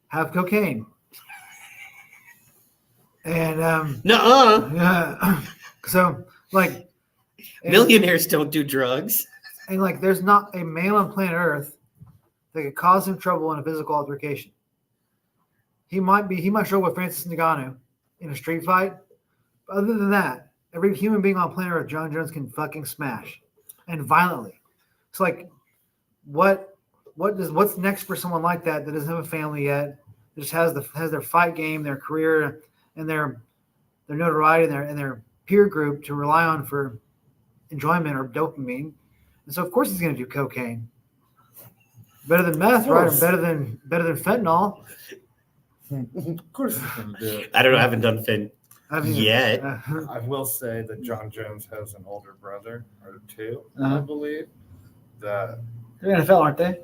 have cocaine, and Nuh-uh. yeah. So like Millionaires don't do drugs. and like there's not a man on planet Earth that could cause him trouble in a physical altercation. He might struggle with Francis Ngannou in a street fight. But other than that, every human being on planet Earth, John Jones can fucking smash, and violently. It's like, what's next for someone like that doesn't have a family yet, that just has their fight game, their career, and their notoriety and their peer group to rely on for enjoyment or dopamine. And so of course he's going to do cocaine. Better than meth, right? Or better than fentanyl. Of course he's gonna do it. I don't know. I haven't done Finn yet. I will say that John Jones has an older brother or 2, I Uh-huh. believe. That They're NFL, aren't they?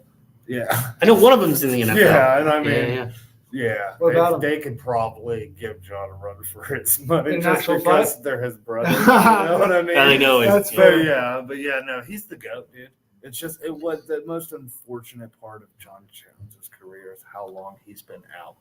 yeah. I know one of them's in the NFL. Yeah, and I mean Yeah. yeah, What about they could probably give John a run for his money In an just actual because they're his brothers. You know what I mean? I know it. That's So fair. but yeah, no, he's the GOAT, dude. It's just it was the most unfortunate part of John Jones's career is how long he's been out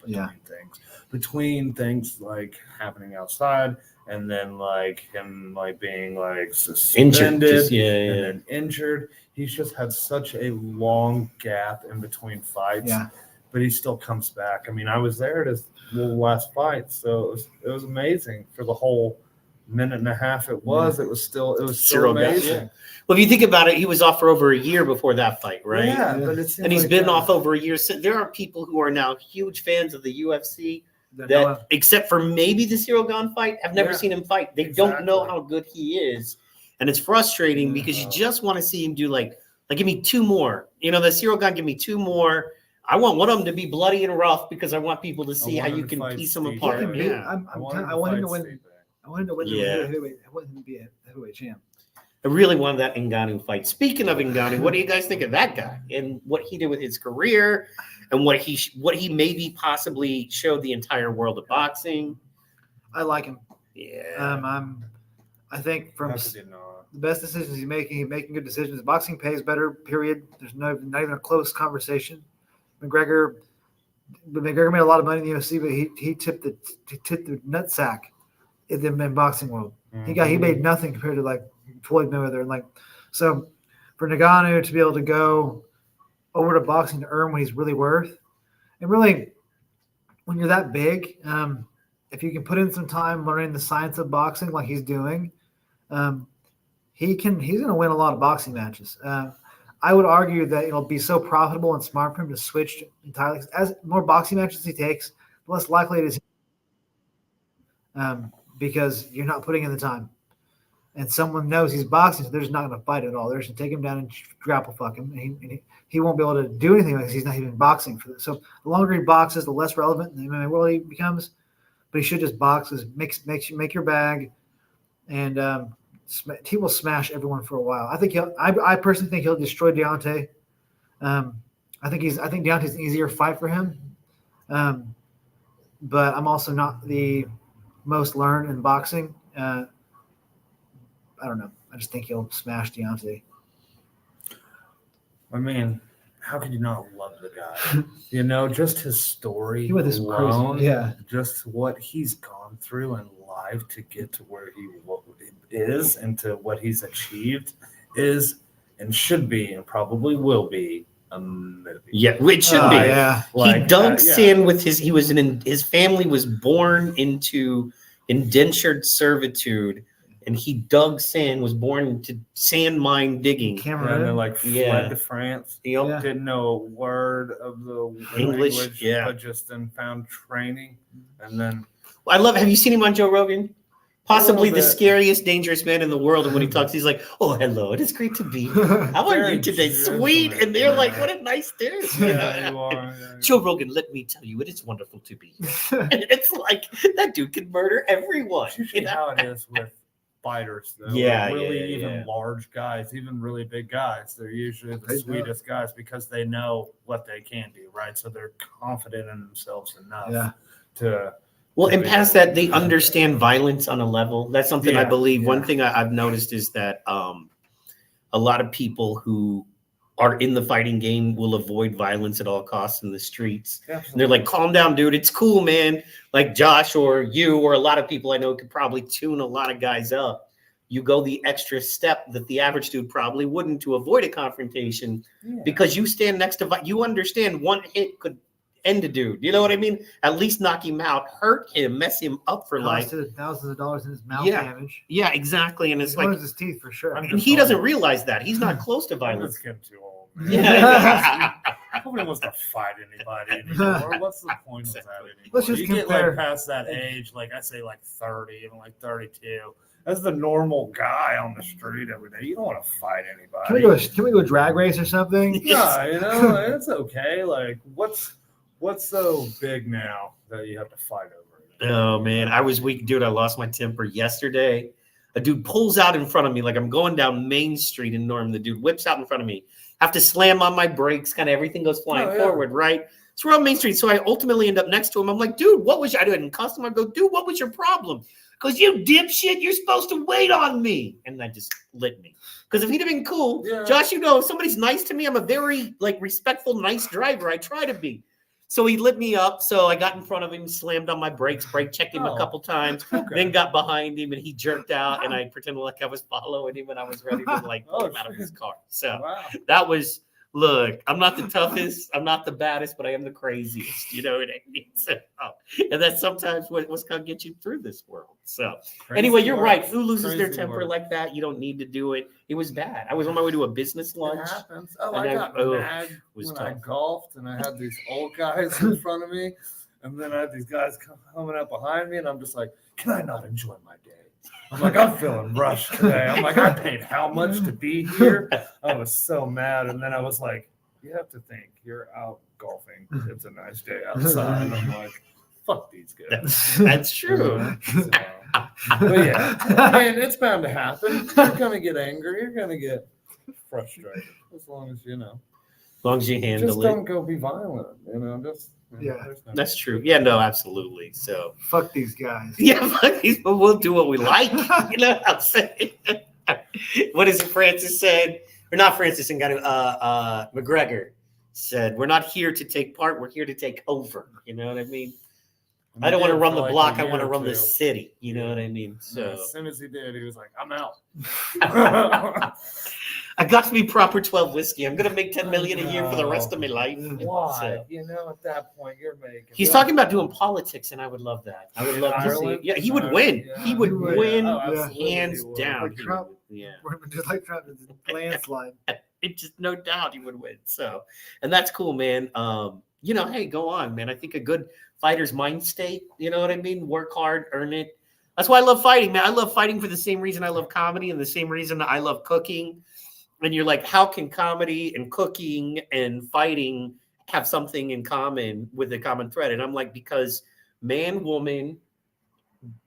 between things like happening outside and then like him like being like suspended Injured. and then injured. He's just had such a long gap in between fights. Yeah. But he still comes back. I mean, I was there at his little last fight, so it was amazing for the whole minute and a half. It was still Cyril got- amazing. Well, if you think about it, he was off for over a year before that fight, right? Yeah, but it seems And he's like been that- off over a year. So there are people who are now huge fans of the UFC That that, know except for maybe the Cyril Gane fight, have never Yeah, seen him fight. They don't know exactly. how good he is. And it's frustrating because you just want to see him do like give me 2 more. The Cyril Gane, give me 2 more. I want one of them to be bloody and rough because I want people to see how want you him to can fight piece them Steve apart. Harvey. Yeah. I want him to win. Stipe. I want him to win Yeah. the heavyweight. I want him to be a heavyweight champ. I really wanted that Ngannou fight. Speaking of Ngannou, what do you guys think of that guy and what he did with his career and what he maybe possibly showed the entire world of boxing? I like him. Yeah. I think from How could you not? the best decisions he's making good decisions. Boxing pays better. Period. There's not even a close conversation. McGregor made a lot of money in the UFC, but he tipped the nutsack in the boxing world. He made nothing compared to like Floyd Mayweather, and like so for Ngannou to be able to go over to boxing to earn what he's really worth, and really when you're that big, if you can put in some time learning the science of boxing like he's doing, he's going to win a lot of boxing matches. I would argue that it'll be so profitable and smart for him to switch entirely. As more boxing matches he takes, the less likely it is because you're not putting in the time. And someone knows he's boxing, so they're just not going to fight at all. They're just going to take him down and grapple fuck him. And he won't be able to do anything because he's not even boxing for this. So the longer he boxes, the less relevant in the MMA world he becomes. But he should just box, make your bag, and he will smash everyone for a while. I personally think he'll destroy Deontay. I think Deontay's an easier fight for him. But I'm also not the most learned in boxing. I don't know. I just think he'll smash Deontay. I mean, how could you not love the guy? You know, just his story He went through some crazy. alone, Yeah. just what he's gone through in life to get to where he is and to what he's achieved is and should be and probably will be a movie. Yeah, it should be. Yeah. He dug yeah. sand with his family was born into indentured servitude, and he dug sand, was born into sand mine digging. And then Cameroon. like Yeah. fled to France. Yep. Yeah. Didn't know a word of the English, language, yeah. but just then found training, and then I love. Have you seen him on Joe Rogan? Possibly the bit. scariest, dangerous man in the world. And when he talks, he's like, "Oh, hello, it is great to be here. How are Very you today? gentleman. Sweet." And they're like, "What a nice dude." You yeah, you know? are. Yeah, Joe Rogan, let me tell you, it is wonderful to be here. And it's like that dude can murder everyone. It's usually You know? how it is with fighters, though. Yeah, really, yeah, even yeah. large guys, even really big guys. They're usually the They know. sweetest guys because they know what they can do, right? So they're confident in themselves enough Yeah. to. Well, and past that, they understand violence on a level. That's something I Yeah, believe. One yeah. thing I've noticed is that a lot of people who are in the fighting game will avoid violence at all costs in the streets. And they're like, calm down, dude. It's cool, man. Like Josh or you or a lot of people I know could probably tune a lot of guys up. You go the extra step that the average dude probably wouldn't to avoid a confrontation because you stand next to, you understand one hit could end a dude. You know what I mean? At least knock him out, hurt him, mess him up for life. Costed thousands of dollars in his mouth Yeah. damage. Yeah, exactly. And it's It's like, one of his teeth for sure. I'm and he doesn't realize that. He's not close to I'm violence. just getting too old, man. Yeah. Nobody wants to fight anybody anymore. What's the point of that anymore? Let's just you get compare- like past that age, like I say, like 30, even like 32. As the normal guy on the street every day, you don't want to fight anybody. Can we go drag race or something? Yeah, you know, it's okay. Like, what's so big now that you have to fight over it? Oh man, I was weak, dude. I lost my temper yesterday. A dude pulls out in front of me, like I'm going down Main Street in Norman. The dude whips out in front of me. Have to slam on my brakes, kind of everything goes flying forward, right? So we're on Main Street. So I ultimately end up next to him. I'm like, dude, what was I doing? Custom. I go, dude, what was your problem? Because you dipshit, you're supposed to wait on me. And that just lit me. Because if he'd have been cool, Josh, you know, if somebody's nice to me, I'm a very like respectful, nice driver. I try to be. So he lit me up. So I got in front of him, slammed on my brakes, brake checked him a couple times, then got behind him and he jerked out. And I pretended like I was following him and I was ready to like pull him out of his car. So that was, look, I'm not the toughest, I'm not the baddest, but I am the craziest. You know what I mean? So, and that's sometimes what's going to get you through this world. So anyway, you're right. Who loses their temper like that? You don't need to do it. It was bad. I was on my way to a business lunch. It happens. Oh, and I got mad was when tough. I golfed and I had these old guys in front of me. And then I had these guys coming up behind me. And I'm just like, can I not enjoy my day? I'm like, I'm feeling rushed today. I'm like, I paid how much to be here? I was so mad. And then I was like, you have to think, you're out golfing. It's a nice day outside. And I'm like, fuck these guys. That's true. So, but yeah, I mean, it's bound to happen. You're going to get angry. You're going to get frustrated. As long as, you know. As long as you handle Just it. don't go be violent. You know, just. Yeah. That's true. Yeah, no, absolutely. So Fuck these guys. yeah, fuck these, but we'll do what we like. You know what I'm saying? What is it Francis said? Or not Francis and McGregor said, we're not here to take part, we're here to take over. You know what I mean? I don't want to run the block, I want to run the city. You know what I mean? So as soon as he did, he was like, I'm out. I got to be proper 12 whiskey. I'm gonna make 10 million a year for the rest of my life. Why? So, You know, at that point, you're making. he's talking about doing politics, and I would love that. I would love to see. Ireland? Yeah, he would win. Yeah. He would win absolutely hands he would. down. Like Trump. Yeah. We're just like trying to landslide. It just no doubt he would win. So, and that's cool, man. You know, hey, go on, man. I think a good fighter's mind state, you know what I mean? Work hard, earn it. That's why I love fighting, man. I love fighting for the same reason I love comedy and the same reason I love cooking. And you're like, how can comedy and cooking and fighting have something in common with a common thread? And I'm like, because man, woman,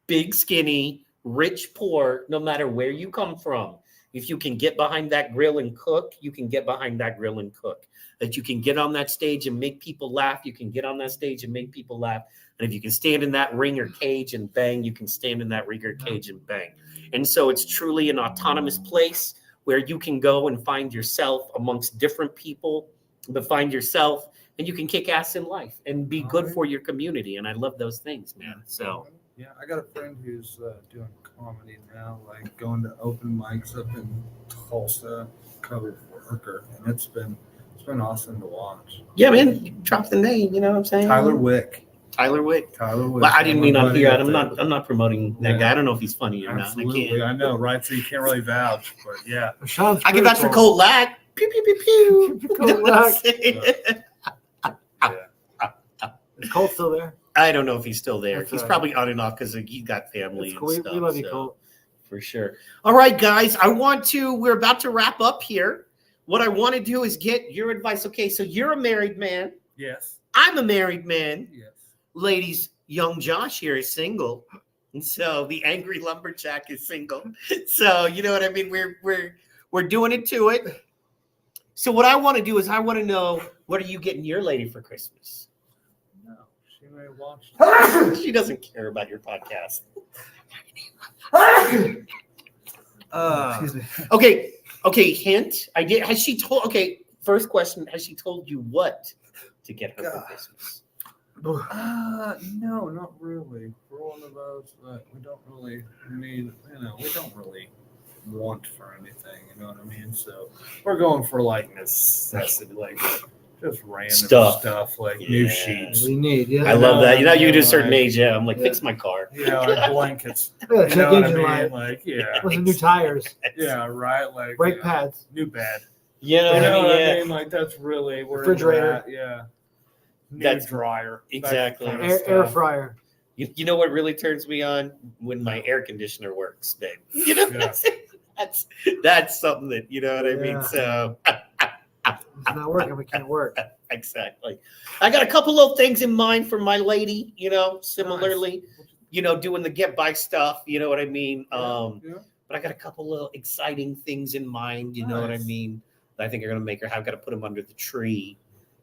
big, skinny, rich, poor, no matter where you come from, if you can get behind that grill and cook, you can get behind that grill and cook. That you can get on that stage and make people laugh, you can get on that stage and make people laugh. And if you can stand in that ring or cage and bang, you can stand in that ring or cage and bang. And so it's truly an autonomous place where you can go and find yourself amongst different people but find yourself, and you can kick ass in life and be good for your community. And I love those things, man. So yeah, I got a friend who's doing comedy now, like going to open mics up in Tulsa, cover worker, and it's been awesome to watch. yeah, man, drop the name. You know what I'm saying? Tyler Wick. Tyler Wick. Well, Well, I didn't mean on here. I'm not promoting that guy. I don't know if he's funny or Absolutely, not. I know, right? So you can't really vouch, but yeah. Sean's I can vouch for Colt Lack. Pew pew pew pew. Colt Lack. Yeah. Is Colt still there? I don't know if he's still there. That's He's all right. probably on and off because he's got family and Cool. stuff. We love you, so, Colt. for sure. All right, guys. We're about to wrap up here. What I want to do is get your advice. Okay, so you're a married man. Yes. I'm a married man. Yes. Ladies, young Josh here is single. And so the angry lumberjack is single. So you know what I mean? We're doing it to it. So what I want to do is I want to know, what are you getting your lady for Christmas? No, she may watch. She doesn't care about your podcast. Excuse me. Okay, hint. Has she told, okay, first question, has she told you what to get her for Christmas? No, not really. We're one of those that we don't really need, we don't really want for anything, you know what I mean? So we're going for like necessity, like just random stuff like new sheets. We need, yeah. I love that. You know, you can do a like- certain age, yeah. I'm like, fix my car. Yeah, like blankets. Yeah, You check know what I engine mean? light. Like, yeah. With some new tires, Yeah, right. Like brake pads. new bed. You know You what know I mean? what Yeah. I mean? Like that's really we're into Refrigerator. that, yeah. New That's- dryer. that exactly. kind of Air stuff. fryer. You know what really turns me on? When my air conditioner works, babe. You know what I'm Yeah. saying? That's something that, you know what I mean? Yeah. So It's not working. We can't work. exactly. I got a couple of things in mind for my lady, similarly, doing the get by stuff, you know what I mean? Yeah. But I got a couple of exciting things in mind, you know what I Nice. mean? That I think are going to make her have. Got to put them under the tree.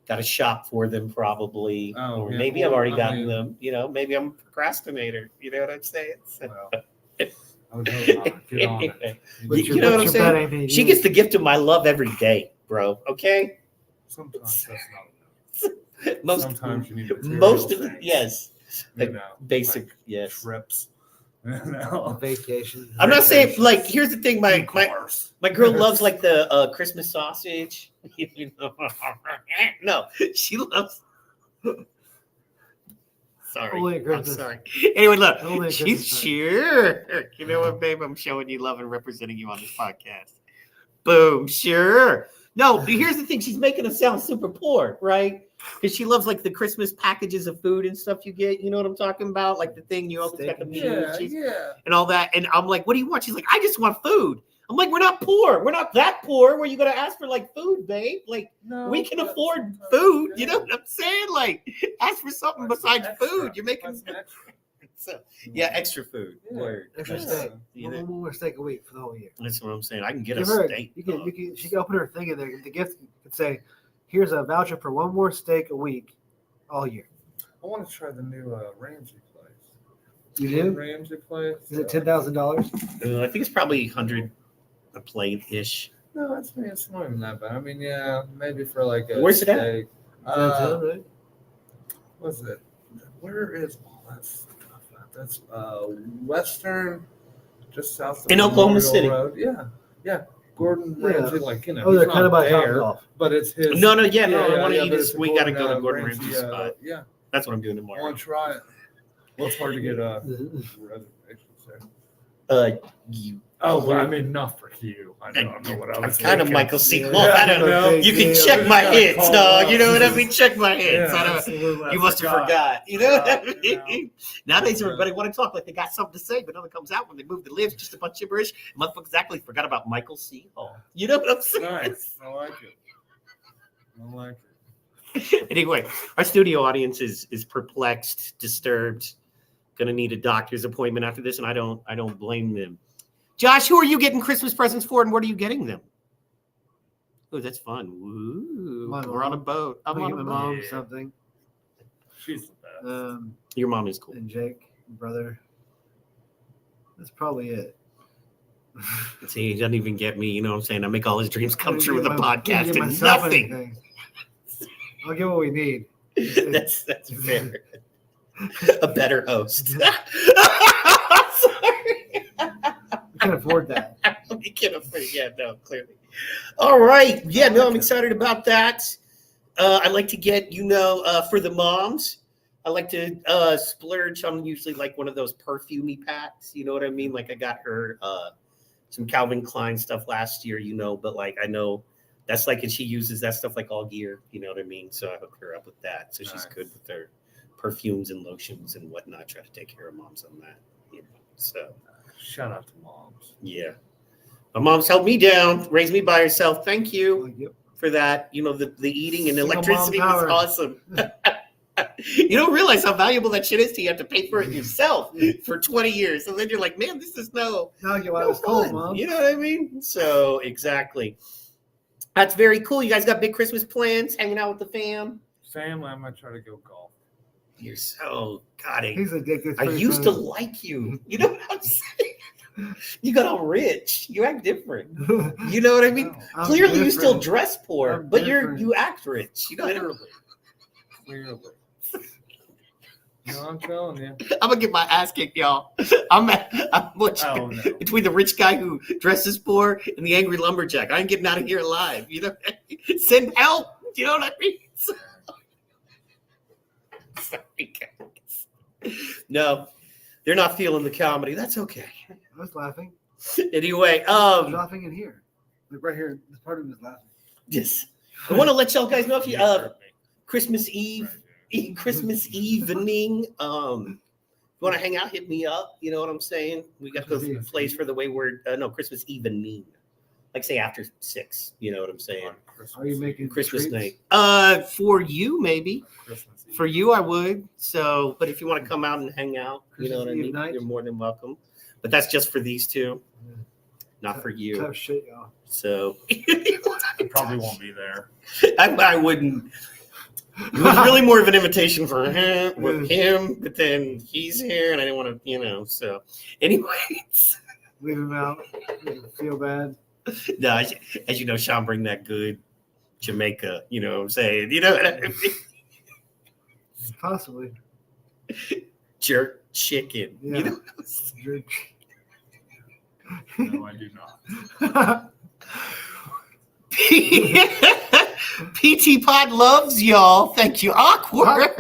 Got to shop for them probably. Oh, or yeah. maybe I've already I gotten mean- them. Maybe I'm a procrastinator. You know what I'm saying? So, Well, I would hope not. Get on it. anyway, What's you know what I'm what's saying? bet, Amy? She gets the gift of my love every day, bro. Okay? Sometimes that's not enough. Most Sometimes you need material most of the things, yes. you know, Basic, like yes. trips. You A know, vacation. I'm not saying like here's the thing, my cars. my girl loves like the Christmas sausage. You know? No, she loves. Sorry, Only at I'm Christmas. sorry. Anyway, look, Only at she's Christmas time. sure. You know what, babe? I'm showing you love and representing you on this podcast. Boom, sure. No, here's the thing. She's making us sound super poor, right? Because she loves like the Christmas packages of food and stuff you get. You know what I'm talking about? Like the thing you always got the meat and Yeah, cheese yeah. and all that. And I'm like, what do you want? She's like, I just want food. I'm like, we're not poor. We're not that poor where you got to ask for like food, babe. Like, No, we can but afford sometimes, food. yeah. You know what I'm saying? Like, ask for something besides Extra. food. You're making That's an extra. so, yeah, extra food. Yeah. Word. Extra That's- steak. you know, One more steak a week for the whole year. that's what I'm saying. I can get a Give her. steak. You can. She can open her thing in there. The gift could say, "Here's a voucher for one more steak a week, all year." I want to try the new Ramsey place. You do? Ramsey place. Is it $10,000? I think it's probably 100 a plate ish. No, it's not even that bad. I mean, yeah, maybe for like a Where's it at? steak. Right? What's it? Where is all that stuff at? That's Western, just south of In Oklahoma Memorial City. Road. Yeah. Gordon Yeah. Ramsay, Oh, he's they're kind not of by there, Top but it's his. No, I want to eat but this. it's We got to go to Gordon Ramsay, Ramsay's spot. Yeah, That's what I'm doing I tomorrow. want to try it. Well, it's hard to get reservations there. You, Oh, well, I mean, not for you. I don't know what I I'm was kind of thinking. Michael C. Yeah. Wolf. I don't know. Yeah. You can Yeah. check my Gotta hits, call dog. up. You know what I mean? Check my hits. Yeah, I don't, absolutely. you must have forgot. You know what I Yeah, mean? Nowadays, everybody want to talk like they got something to say, but nothing comes out when they move the lips. Just a bunch of gibberish. Motherfuckers exactly forgot about Michael C. Hall. You know what I'm saying? Nice. I like it. Anyway, our studio audience is perplexed, disturbed, gonna need a doctor's appointment after this, and I don't blame them. Josh, who are you getting Christmas presents for, and what are you getting them? Oh, that's fun. Woo. My We're on a mom. boat. I'm I'm on gonna a get my boat. mom something. She's the best. Your mom is cool. And Jake, brother. That's probably it. See, he doesn't even get me. You know what I'm saying? I make all his dreams come true with a I didn't podcast get and myself nothing. anything. I'll get what we need. That's fair. A better host. Sorry. We can afford that. We can afford. Yeah, no, clearly. All right. Yeah, no, I'm excited about that. I like to get, for the moms, I like to splurge on usually like one of those perfumey packs. You know what I mean? Like I got her some Calvin Klein stuff last year, but like I know that's like, and she uses that stuff like all year. You know what I mean? So I hooked her up with that. So she's good with her perfumes and lotions and whatnot. Try to take care of moms on that. So shout out to moms. Yeah. My mom's held me down, raised me by herself. Thank you for that. The eating and electricity was awesome. You don't realize how valuable that shit is to you. Have to pay for it yourself for 20 years. And then you're like, man, this is no cold, Mom. You know what I mean? So, exactly. That's very cool. You guys got big Christmas plans, hanging out with the fam? Family, I might try to go golf. You're so, God, He's addicted. I used to like you. You know what I'm saying? You got all rich. You act different. You know what I mean? Clearly, you still dress poor, but you act rich. You know? Clearly. No, I'm telling you. I'm gonna get my ass kicked, y'all. I'm between the rich guy who dresses poor and the angry lumberjack. I ain't getting out of here alive. Send help. You know what I mean? Sorry, guys. No, they're not feeling the comedy. That's okay. I was laughing. Anyway, I was laughing in here. Like right here. This part of me is laughing. Yes. I want to let y'all guys know if you Christmas evening. You want to hang out, hit me up. You know what I'm saying? We got the place for the wayward. Christmas evening. Like say after 6. You know what I'm saying? Are you making Christmas treats? night? For you maybe. Christmas Eve. For you, I would. So, but if you want to come out and hang out, you know what I Christmas Eve mean. night? You're more than welcome. But that's just for these two, not for you. Tough shit, y'all. So I probably won't be there. I wouldn't. It was really more of an invitation for him, but then he's here, and I didn't want to, So, anyways, Leave him out. Feel bad. No, as you know, Sean bring that good Jamaica. You know what I'm saying? You know what I mean? Possibly. Jerk chicken. Yeah. You know? Jerk. No, I do not. Ptpod loves y'all. Thank you. Awkward.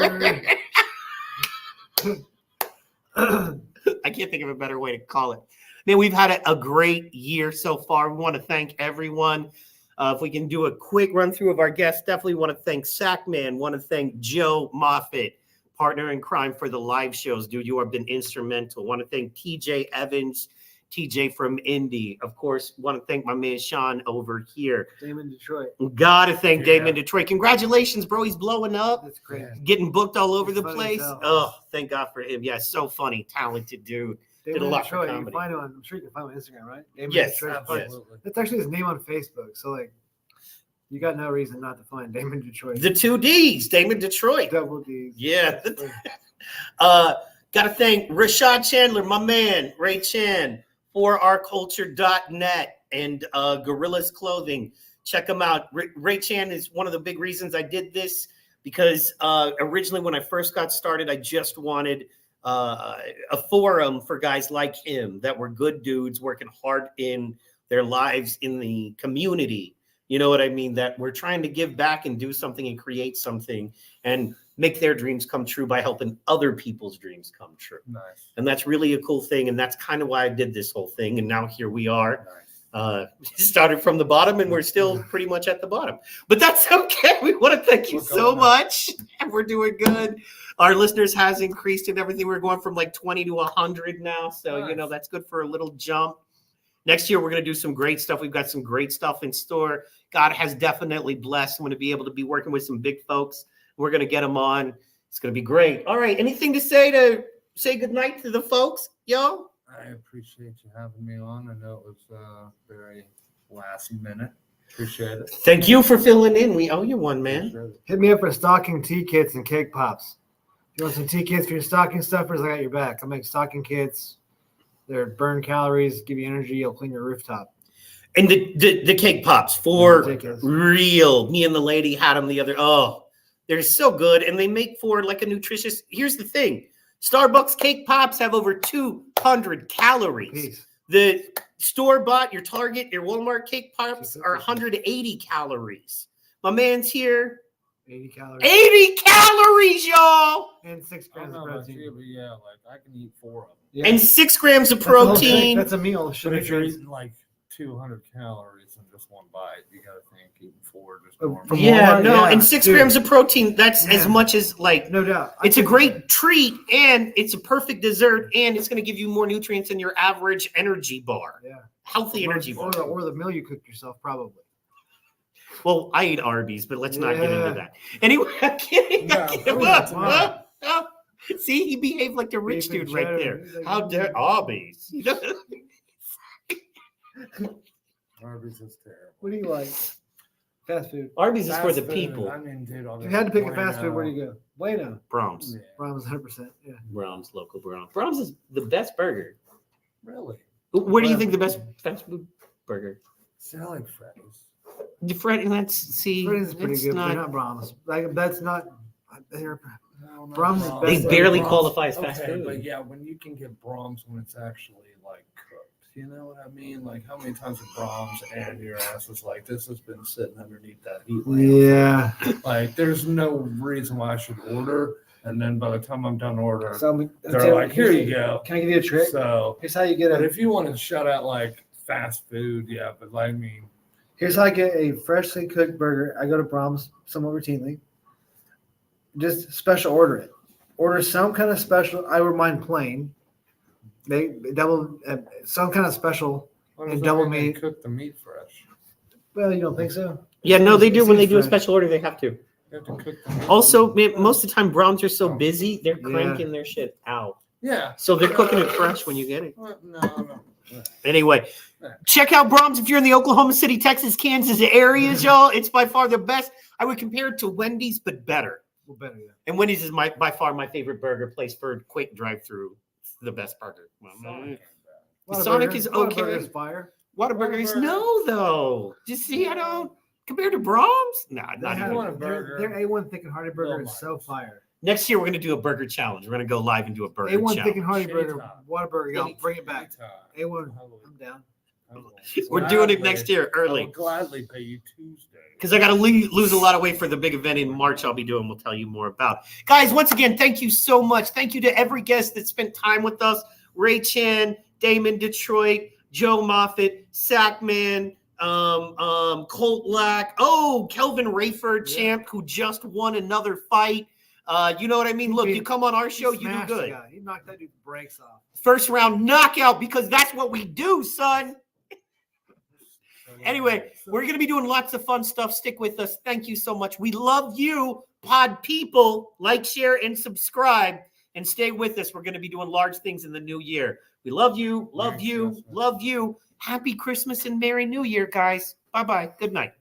I can't think of a better way to call it. Man, we've had a great year so far. We want to thank everyone. If we can do a quick run through of our guests, definitely want to thank Sackman. Want to thank Joe Moffitt, partner in crime for the live shows. Dude, you have been instrumental. Want to thank TJ Evans, TJ from Indy. Of course, want to thank my man Sean over here. Damon Detroit. Gotta thank Damon Detroit. Congratulations, bro. He's blowing up. That's great. Getting booked all over He's the funny place. as hell. Oh, thank God for him. Yeah, so funny, talented dude. Damon Did a lot Detroit. for You can comedy. find him on, I'm sure you can find him on Instagram, right? Damon Yes, Detroit. Absolutely. That's actually his name on Facebook. So like, you got no reason not to find Damon Detroit. The 2 Ds, Damon Detroit. Double D's. Yeah. Gotta thank Rashad Chandler, my man, Ray Chan, forourculture.net and Gorillas Clothing. Check them out. Ray Chan is one of the big reasons I did this because originally when I first got started, I just wanted a forum for guys like him that were good dudes working hard in their lives in the community. You know what I mean? That we're trying to give back and do something and create something and make their dreams come true by helping other people's dreams come true. Nice. And that's really a cool thing. And that's kind of why I did this whole thing. And now here we are. Nice. Started from the bottom and we're still pretty much at the bottom. But that's okay. We want to thank you so much. And we're doing good. Our listeners has increased and everything. We're going from like 20 to 100 now. So, Nice. you know, that's good for a little jump. Next year, we're going to do some great stuff. We've got some great stuff in store. God has definitely blessed. I'm going to be able to be working with some big folks. We're going to get them on. It's going to be great. All right. Anything to say goodnight to the folks, yo? I appreciate you having me on. I know it was very last minute. Appreciate it. Thank you for filling in. We owe you one, man. Hit me up for stocking tea kits and cake pops. If you want some tea kits for your stocking stuffers, I got your back. I make stocking kits. They're burn calories, give you energy. You'll clean your rooftop. And the cake pops for Ridiculous. real. Me and the lady had them the other. Oh, They're so good, and they make for like a nutritious. Here's the thing: Starbucks cake pops have over 200 calories. Peace. The store-bought, your Target, your Walmart cake pops are 180 calories. My man's here. 80 calories. 80 calories, y'all! And 6 I don't grams know of about protein. you, but yeah, like I can eat 4 of them. Yeah. And 6 grams of That's the whole thing. protein. That's a meal. But if you're eating like 200 calories in just one bite, you gotta think eating 4 just normal. From Yeah, Walmart, no, yeah, and 6 dude. grams of protein, that's as Yeah. much as like, No doubt. it's a great treat and it's a perfect dessert and it's going to give you more nutrients than your average energy bar. Yeah. Healthy energy bar. Or the meal you cooked yourself, probably. Well, I eat Arby's, but let's not get into Yeah. that. Anyway, I'm kidding. Yeah, I'm kidding. that's fine. See, he behaved like the rich Beef and dude right cheddar. there. He's like, How dare Arby's? Arby's is terrible. What do you like? Fast food. Arby's is for Fast the food, people. I mean, dude, If you had to pick a fast food, where do you go? Bueno. Brahms. Yeah, Brahms 100%. Yeah. Brahms, local Brahms. Brahms is the best burger. really? Where do you Well- think the best fast food burger? See, I like Freddy's. Fred, let's see. Freddy's is pretty it's good, not- but not Brahms. Like that's not. They're, No, not Brahms is They best. barely Brahms- qualify as fast okay, food. But yeah, when you can get Brahms when it's actually like cooked, you know what I mean? Like how many times have Brahms and your ass is like, this has been sitting underneath that heat lamp. yeah. Like there's no reason why I should order. And then by the time I'm done ordering, So they're like, here you go. Can I give you a trick? So, Here's how you get but a. if you want to shut out like fast food, yeah, but like, I mean, Here's how I get a freshly cooked burger. I go to Brahms somewhat routinely. Just special order it. Order some kind of special. I would mind plain. They double some kind of special. what And does that double mean they meat. cook the meat fresh? Well, you don't think so? Yeah, no, they do. It When they seems do a fresh. special order, they have to. You have to cook the meat. Also, man, most of the time, Brahms are so Oh. busy, they're Yeah. cranking their shit out. Yeah. So they're cooking it fresh when you get it. No. Anyway, check out Brahms if you're in the Oklahoma City, Texas, Kansas areas, y'all. It's by far the best. I would compare it to Wendy's, but better. Well, better, yeah. And Wendy's is by far my favorite burger place for quick drive-through. It's the best burger. Sonic is okay. Whataburger is fire. Whataburger is Whataburger. no, though. Just see, I don't compared to Brahms. Nah, They not have- even. want a burger. Their A1 thick and hearty burger Low is so miles. fire. Next year we're gonna do a burger challenge. We're gonna go live and do a burger A1 thick and challenge. hearty burger, Anytime. Whataburger, y'all bring it back. Anytime. A1, I'm down. We're doing it next year I will early gladly pay you Tuesday. because I got to lose a lot of weight for the big event in March. I'll be doing. We'll tell you more about. Guys, once again, thank you so much. Thank you to every guest that spent time with us: Ray Chan, Damon Detroit, Joe Moffitt, Sackman, Colt Lack. Oh, Kelvin Rayford, Yeah. champ, who just won another fight. You know what I mean? Look, you come on our show, you do Smashed the good. guy. He knocked that dude's brakes off. First round knockout because that's what we do, son. Anyway, we're going to be doing lots of fun stuff. Stick with us. Thank you so much. We love you, pod people. Like, share, and subscribe. And stay with us. We're going to be doing large things in the new year. We love you. Love Merry you. Christmas. Love you. Happy Christmas and Merry New Year, guys. Bye-bye. Good night.